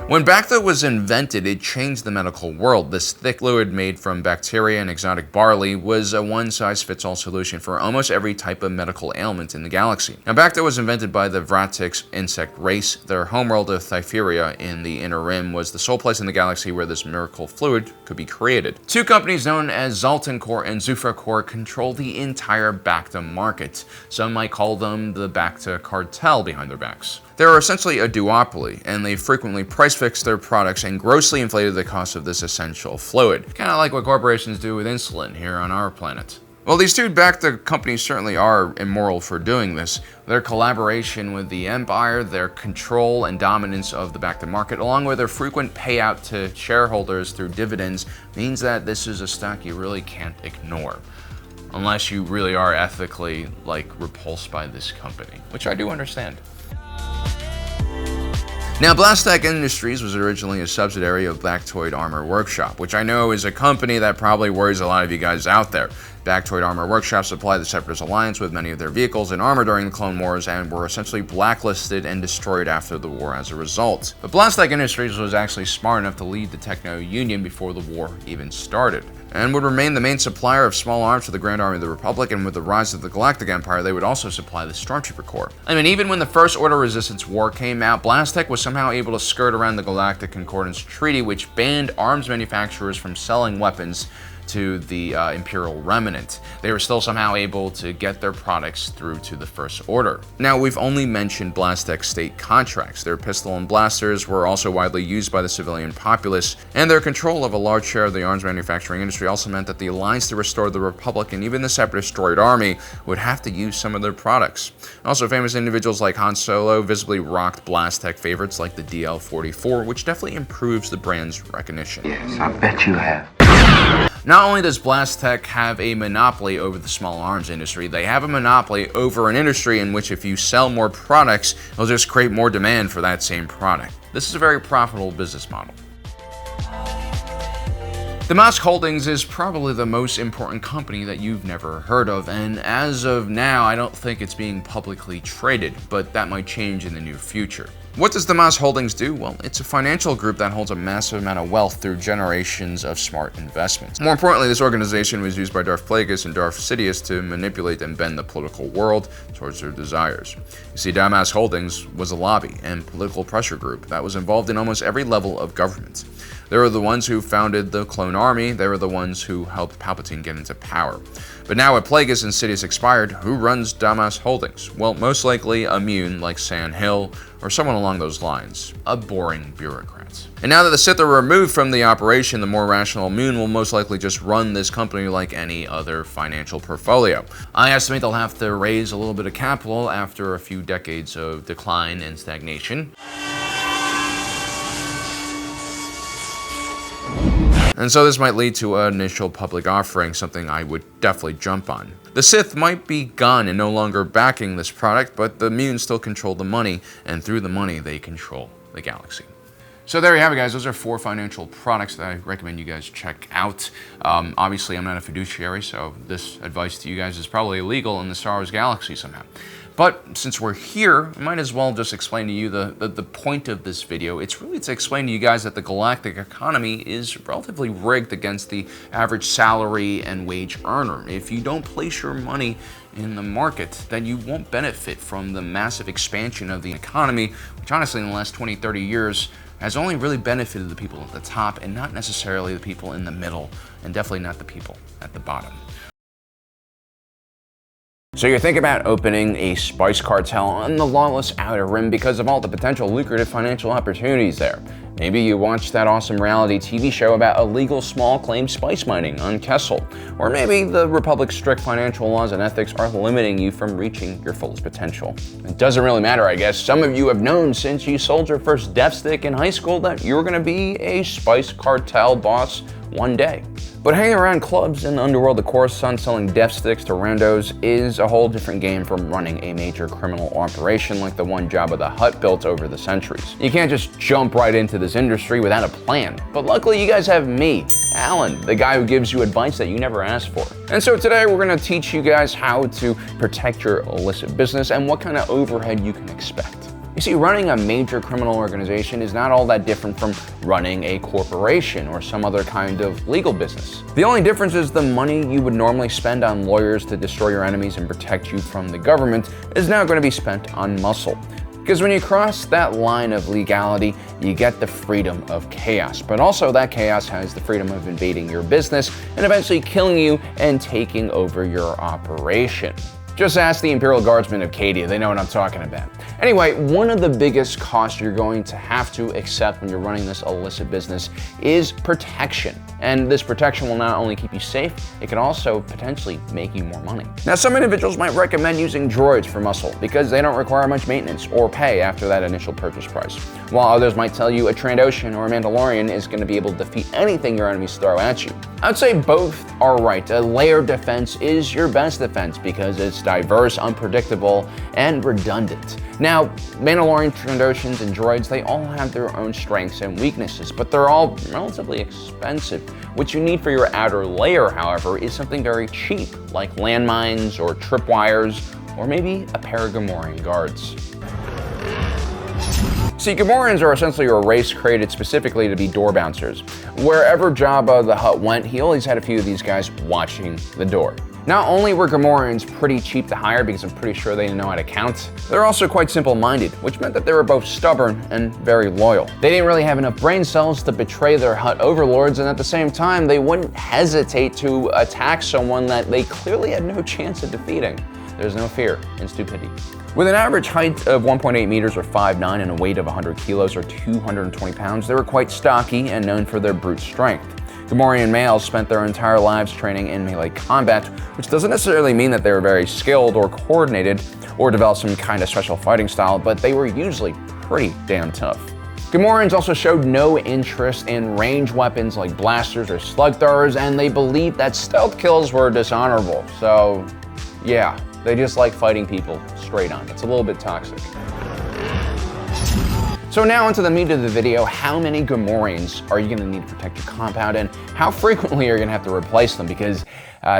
[SPEAKER 1] When Bacta was invented, it changed the medical world. This thick fluid made from bacteria and exotic barley was a one-size-fits-all solution for almost every type of medical ailment in the galaxy. Now, Bacta was invented by the Vratix insect race. Their homeworld of Thyferia in the Inner Rim was the sole place in the galaxy where this miracle fluid could be created. Two companies known as Zaltan Corp and Zufra Corp control the entire Bacta market. Some might call them the Bacta cartel behind their backs. They are essentially a duopoly, and they frequently price-fixed their products and grossly inflated the cost of this essential fluid. Kind of like what corporations do with insulin here on our planet. Well, these two Bacta companies certainly are immoral for doing this. Their collaboration with the Empire, their control and dominance of the Bacta market, along with their frequent payout to shareholders through dividends, means that this is a stock you really can't ignore. Unless you really are ethically, repulsed by this company, which I do understand. Now, Blastech Industries was originally a subsidiary of Bactoid Armor Workshop, which I know is a company that probably worries a lot of you guys out there. Bactoid Armor Workshop supplied the Separatist Alliance with many of their vehicles and armor during the Clone Wars and were essentially blacklisted and destroyed after the war as a result. But Blastech Industries was actually smart enough to lead the Techno Union before the war even started, and would remain the main supplier of small arms to the Grand Army of the Republic, and with the rise of the Galactic Empire, they would also supply the Stormtrooper Corps. I mean, even when the First Order Resistance War came out, Blastech was somehow able to skirt around the Galactic Concordance Treaty, which banned arms manufacturers from selling weapons to the Imperial remnant. They were still somehow able to get their products through to the First Order. Now, we've only mentioned Blastech's state contracts. Their pistol and blasters were also widely used by the civilian populace, and their control of a large share of the arms manufacturing industry also meant that the Alliance to restore the Republic and even the Separatist droid army would have to use some of their products. Also, famous individuals like Han Solo visibly rocked Blastech favorites like the DL-44, which definitely improves the brand's recognition.
[SPEAKER 3] Yes, I bet you have.
[SPEAKER 1] Not only does Blastech have a monopoly over the small arms industry, they have a monopoly over an industry in which if you sell more products, it'll just create more demand for that same product. This is a very profitable business model. The Mask Holdings is probably the most important company that you've never heard of, and as of now, I don't think it's being publicly traded, but that might change in the near future. What does the Mask Holdings do? Well, it's a financial group that holds a massive amount of wealth through generations of smart investments. More importantly, this organization was used by Darth Plagueis and Darth Sidious to manipulate and bend the political world towards their desires. You see, Mask Holdings was a lobby and political pressure group that was involved in almost every level of government. They were the ones who founded the Clone Army. They were the ones who helped Palpatine get into power. But now with Plagueis and Sidious expired, who runs Mask Holdings? Well, most likely a Mune like San Hill or someone along those lines. A boring bureaucrat. And now that the Sith are removed from the operation, the more rational Mune will most likely just run this company like any other financial portfolio. I estimate they'll have to raise a little bit of capital after a few decades of decline and stagnation. And so this might lead to an initial public offering, something I would definitely jump on. The Sith might be gone and no longer backing this product, but the Mune still control the money, and through the money they control the galaxy. So there you have it, guys. Those are 4 financial products that I recommend you guys check out. Obviously, I'm not a fiduciary, so this advice to you guys is probably illegal in the Star Wars galaxy somehow. But since we're here, I might as well just explain to you the point of this video. It's really to explain to you guys that the galactic economy is relatively rigged against the average salary and wage earner. If you don't place your money in the market, then you won't benefit from the massive expansion of the economy, which honestly in the last 20, 30 years has only really benefited the people at the top and not necessarily the people in the middle, and definitely not the people at the bottom. So you're thinking about opening a spice cartel on the lawless Outer Rim because of all the potential lucrative financial opportunities there. Maybe you watched that awesome reality TV show about illegal small claim spice mining on Kessel. Or maybe the Republic's strict financial laws and ethics are limiting you from reaching your fullest potential. It doesn't really matter, I guess. Some of you have known since you sold your first death stick in high school that you're gonna be a spice cartel boss one day. But hanging around clubs in the underworld of Coruscant selling death sticks to randos is a whole different game from running a major criminal operation like the one Jabba the Hutt built over the centuries. You can't just jump right into this industry without a plan. But luckily you guys have me, Alan, the guy who gives you advice that you never asked for. And so today we're gonna teach you guys how to protect your illicit business and what kind of overhead you can expect. You see, running a major criminal organization is not all that different from running a corporation or some other kind of legal business. The only difference is the money you would normally spend on lawyers to destroy your enemies and protect you from the government is now going to be spent on muscle. Because when you cross that line of legality, you get the freedom of chaos. But also that chaos has the freedom of invading your business and eventually killing you and taking over your operation. Just ask the Imperial Guardsmen of Cadia, they know what I'm talking about. Anyway, one of the biggest costs you're going to have to accept when you're running this illicit business is protection. And this protection will not only keep you safe, it can also potentially make you more money. Now, some individuals might recommend using droids for muscle because they don't require much maintenance or pay after that initial purchase price. While others might tell you a Trandoshan or a Mandalorian is going to be able to defeat anything your enemies throw at you. I'd say both are right. A layered defense is your best defense because it's diverse, unpredictable, and redundant. Now, Mandalorian, Trandoshans, and droids, they all have their own strengths and weaknesses, but they're all relatively expensive. What you need for your outer layer, however, is something very cheap, like landmines or tripwires, or maybe a pair of Gammorean guards. See, Gammoreans are essentially a race created specifically to be door bouncers. Wherever Jabba the Hutt went, he always had a few of these guys watching the door. Not only were Gammoreans pretty cheap to hire because I'm pretty sure they didn't know how to count, they're also quite simple-minded, which meant that they were both stubborn and very loyal. They didn't really have enough brain cells to betray their Hutt overlords, and at the same time, they wouldn't hesitate to attack someone that they clearly had no chance of defeating. There's no fear in stupidity. With an average height of 1.8 meters or 5'9" and a weight of 100 kilos or 220 pounds, they were quite stocky and known for their brute strength. Gammorean males spent their entire lives training in melee combat, which doesn't necessarily mean that they were very skilled or coordinated or developed some kind of special fighting style, but they were usually pretty damn tough. Gammoreans also showed no interest in range weapons like blasters or slug throwers, and they believed that stealth kills were dishonorable. So, yeah, they just like fighting people straight on. It's a little bit toxic. So now onto the meat of the video, how many Gammoreans are you gonna need to protect your compound, and how frequently are you gonna have to replace them because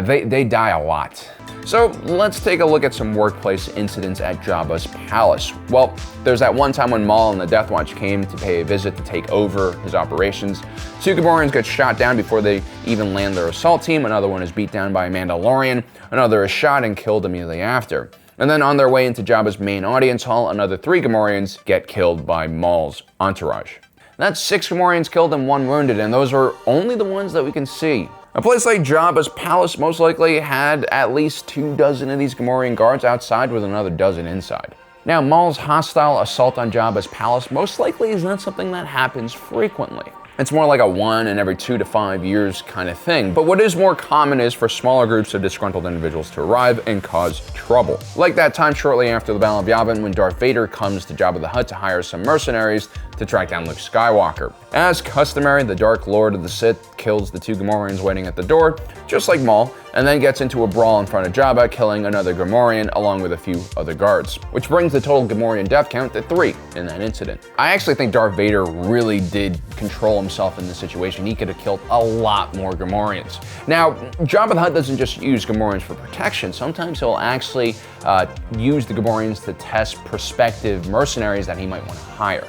[SPEAKER 1] they die a lot. So let's take a look at some workplace incidents at Jabba's palace. Well, there's that one time when Maul and the Death Watch came to pay a visit to take over his operations. 2 Gammoreans get shot down before they even land their assault team. Another one is beat down by a Mandalorian. Another is shot and killed immediately after. And then on their way into Jabba's main audience hall, another 3 Gammoreans get killed by Maul's entourage. That's 6 Gammoreans killed and 1 wounded, and those are only the ones that we can see. A place like Jabba's palace most likely had at least 2 dozen of these Gammorean guards outside with another dozen inside. Now, Maul's hostile assault on Jabba's palace most likely is not something that happens frequently. It's more like a 1 in every 2 to 5 years kind of thing. But what is more common is for smaller groups of disgruntled individuals to arrive and cause trouble. Like that time shortly after the Battle of Yavin when Darth Vader comes to Jabba the Hutt to hire some mercenaries to track down Luke Skywalker. As customary, the Dark Lord of the Sith kills the two Gammoreans waiting at the door, just like Maul, and then gets into a brawl in front of Jabba, killing another Gammorean along with a few other guards, which brings the total Gammorean death count to 3 in that incident. I actually think Darth Vader really did control himself in this situation. He could have killed a lot more Gammoreans. Now, Jabba the Hutt doesn't just use Gammoreans for protection. Sometimes he'll actually use the Gammoreans to test prospective mercenaries that he might want to hire.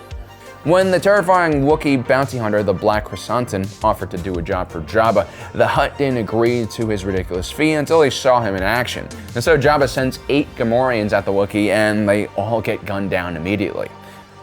[SPEAKER 1] When the terrifying Wookiee bounty hunter, the Black Chrysanthemum, offered to do a job for Jabba, the Hutt didn't agree to his ridiculous fee until they saw him in action. And so Jabba sends 8 Gammoreans at the Wookiee, and they all get gunned down immediately.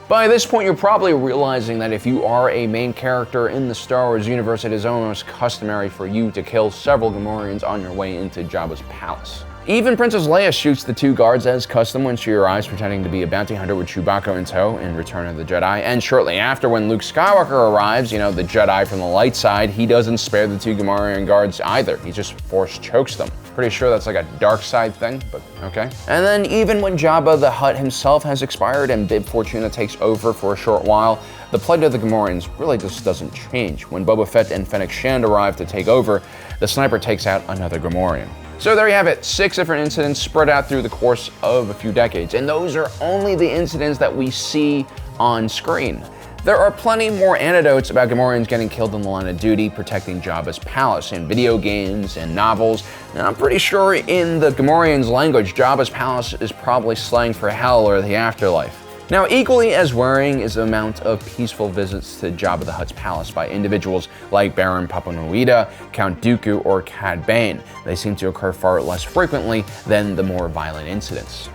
[SPEAKER 1] By this point, you're probably realizing that if you are a main character in the Star Wars universe, it is almost customary for you to kill several Gammoreans on your way into Jabba's palace. Even Princess Leia shoots the 2 guards as custom when she arrives pretending to be a bounty hunter with Chewbacca in tow in Return of the Jedi. And shortly after, when Luke Skywalker arrives, the Jedi from the light side, he doesn't spare the 2 Gammorean guards either. He just force chokes them. Pretty sure that's like a dark side thing, but okay. And then even when Jabba the Hutt himself has expired and Bib Fortuna takes over for a short while, the plight of the Gammoreans really just doesn't change. When Boba Fett and Fennec Shand arrive to take over, the sniper takes out another Gammorean. So there you have it, 6 different incidents spread out through the course of a few decades, and those are only the incidents that we see on screen. There are plenty more anecdotes about Gammoreans getting killed in the line of duty protecting Jabba's palace in video games and novels, and I'm pretty sure in the Gammoreans' language, Jabba's palace is probably slang for hell or the afterlife. Now, equally as worrying is the amount of peaceful visits to Jabba the Hutt's palace by individuals like Baron Papanuida, Count Dooku, or Cad Bane. They seem to occur far less frequently than the more violent incidents.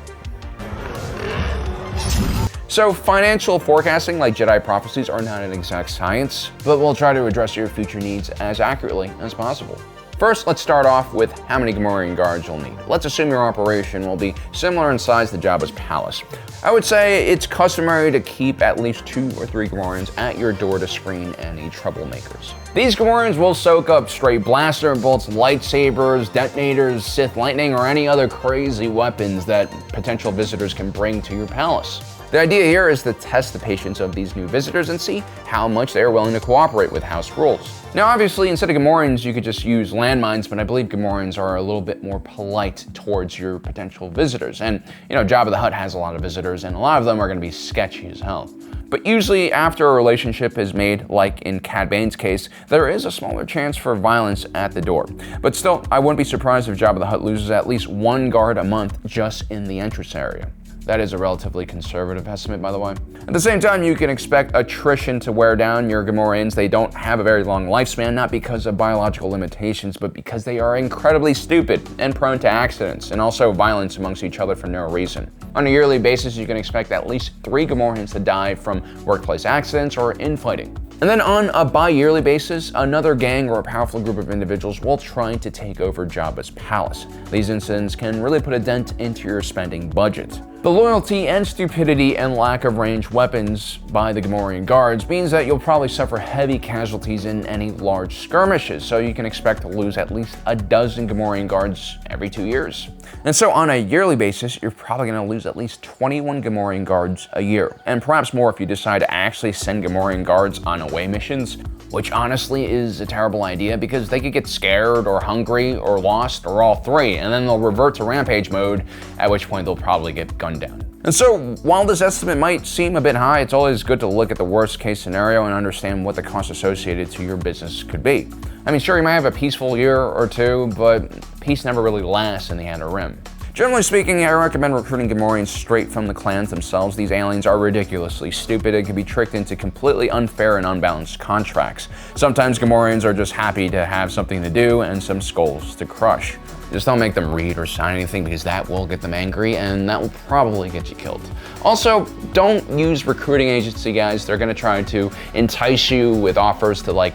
[SPEAKER 1] So, financial forecasting, like Jedi prophecies, are not an exact science, but we'll try to address your future needs as accurately as possible. First, let's start off with how many Gammorean guards you'll need. Let's assume your operation will be similar in size to Jabba's palace. I would say it's customary to keep at least 2 or 3 Gammoreans at your door to screen any troublemakers. These Gammoreans will soak up stray blaster bolts, lightsabers, detonators, Sith lightning, or any other crazy weapons that potential visitors can bring to your palace. The idea here is to test the patience of these new visitors and see how much they are willing to cooperate with house rules. Now, obviously, instead of Gammoreans, you could just use landmines, but I believe Gammoreans are a little bit more polite towards your potential visitors. And, Jabba the Hutt has a lot of visitors, and a lot of them are going to be sketchy as hell. But usually, after a relationship is made, like in Cad Bane's case, there is a smaller chance for violence at the door. But still, I wouldn't be surprised if Jabba the Hutt loses at least 1 guard a month just in the entrance area. That is a relatively conservative estimate, by the way. At the same time, you can expect attrition to wear down your Gammoreans. They don't have a very long lifespan, not because of biological limitations, but because they are incredibly stupid and prone to accidents, and also violence amongst each other for no reason. On a yearly basis, you can expect at least 3 Gammoreans to die from workplace accidents or infighting. And then on a bi-yearly basis, another gang or a powerful group of individuals will try to take over Jabba's palace. These incidents can really put a dent into your spending budget. The loyalty and stupidity and lack of ranged weapons by the Gammorean guards means that you'll probably suffer heavy casualties in any large skirmishes, so you can expect to lose at least a dozen Gammorean guards every 2 years. And so on a yearly basis, you're probably going to lose at least 21 Gammorean guards a year, and perhaps more if you decide to actually send Gammorean guards on away missions, which honestly is a terrible idea because they could get scared or hungry or lost or all 3, and then they'll revert to rampage mode, at which point they'll probably get gunned down. And so, while this estimate might seem a bit high, it's always good to look at the worst case scenario and understand what the cost associated to your business could be. I mean, sure, you might have a peaceful year or 2, but peace never really lasts in the Outer Rim. Generally speaking, I recommend recruiting Gammoreans straight from the clans themselves. These aliens are ridiculously stupid and can be tricked into completely unfair and unbalanced contracts. Sometimes Gammoreans are just happy to have something to do and some skulls to crush. Just don't make them read or sign anything because that will get them angry and that will probably get you killed. Also, don't use recruiting agency guys. They're gonna try to entice you with offers to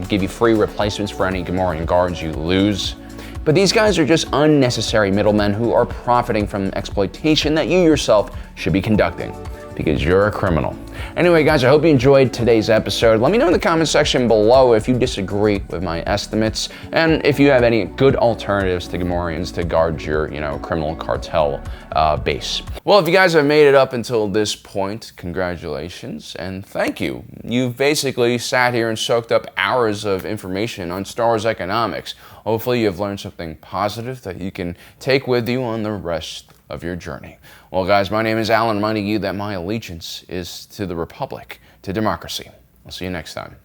[SPEAKER 1] give you free replacements for any Gammorean guards you lose. But these guys are just unnecessary middlemen who are profiting from exploitation that you yourself should be conducting because you're a criminal. Anyway, guys, I hope you enjoyed today's episode. Let me know in the comment section below if you disagree with my estimates, and if you have any good alternatives to Gammoreans to guard your, criminal cartel base. Well, if you guys have made it up until this point, congratulations and thank you. You've basically sat here and soaked up hours of information on Star Wars economics. Hopefully you've learned something positive that you can take with you on the rest of your journey. Well, guys, my name is Alan, reminding you that my allegiance is to the Republic, to democracy. I'll see you next time.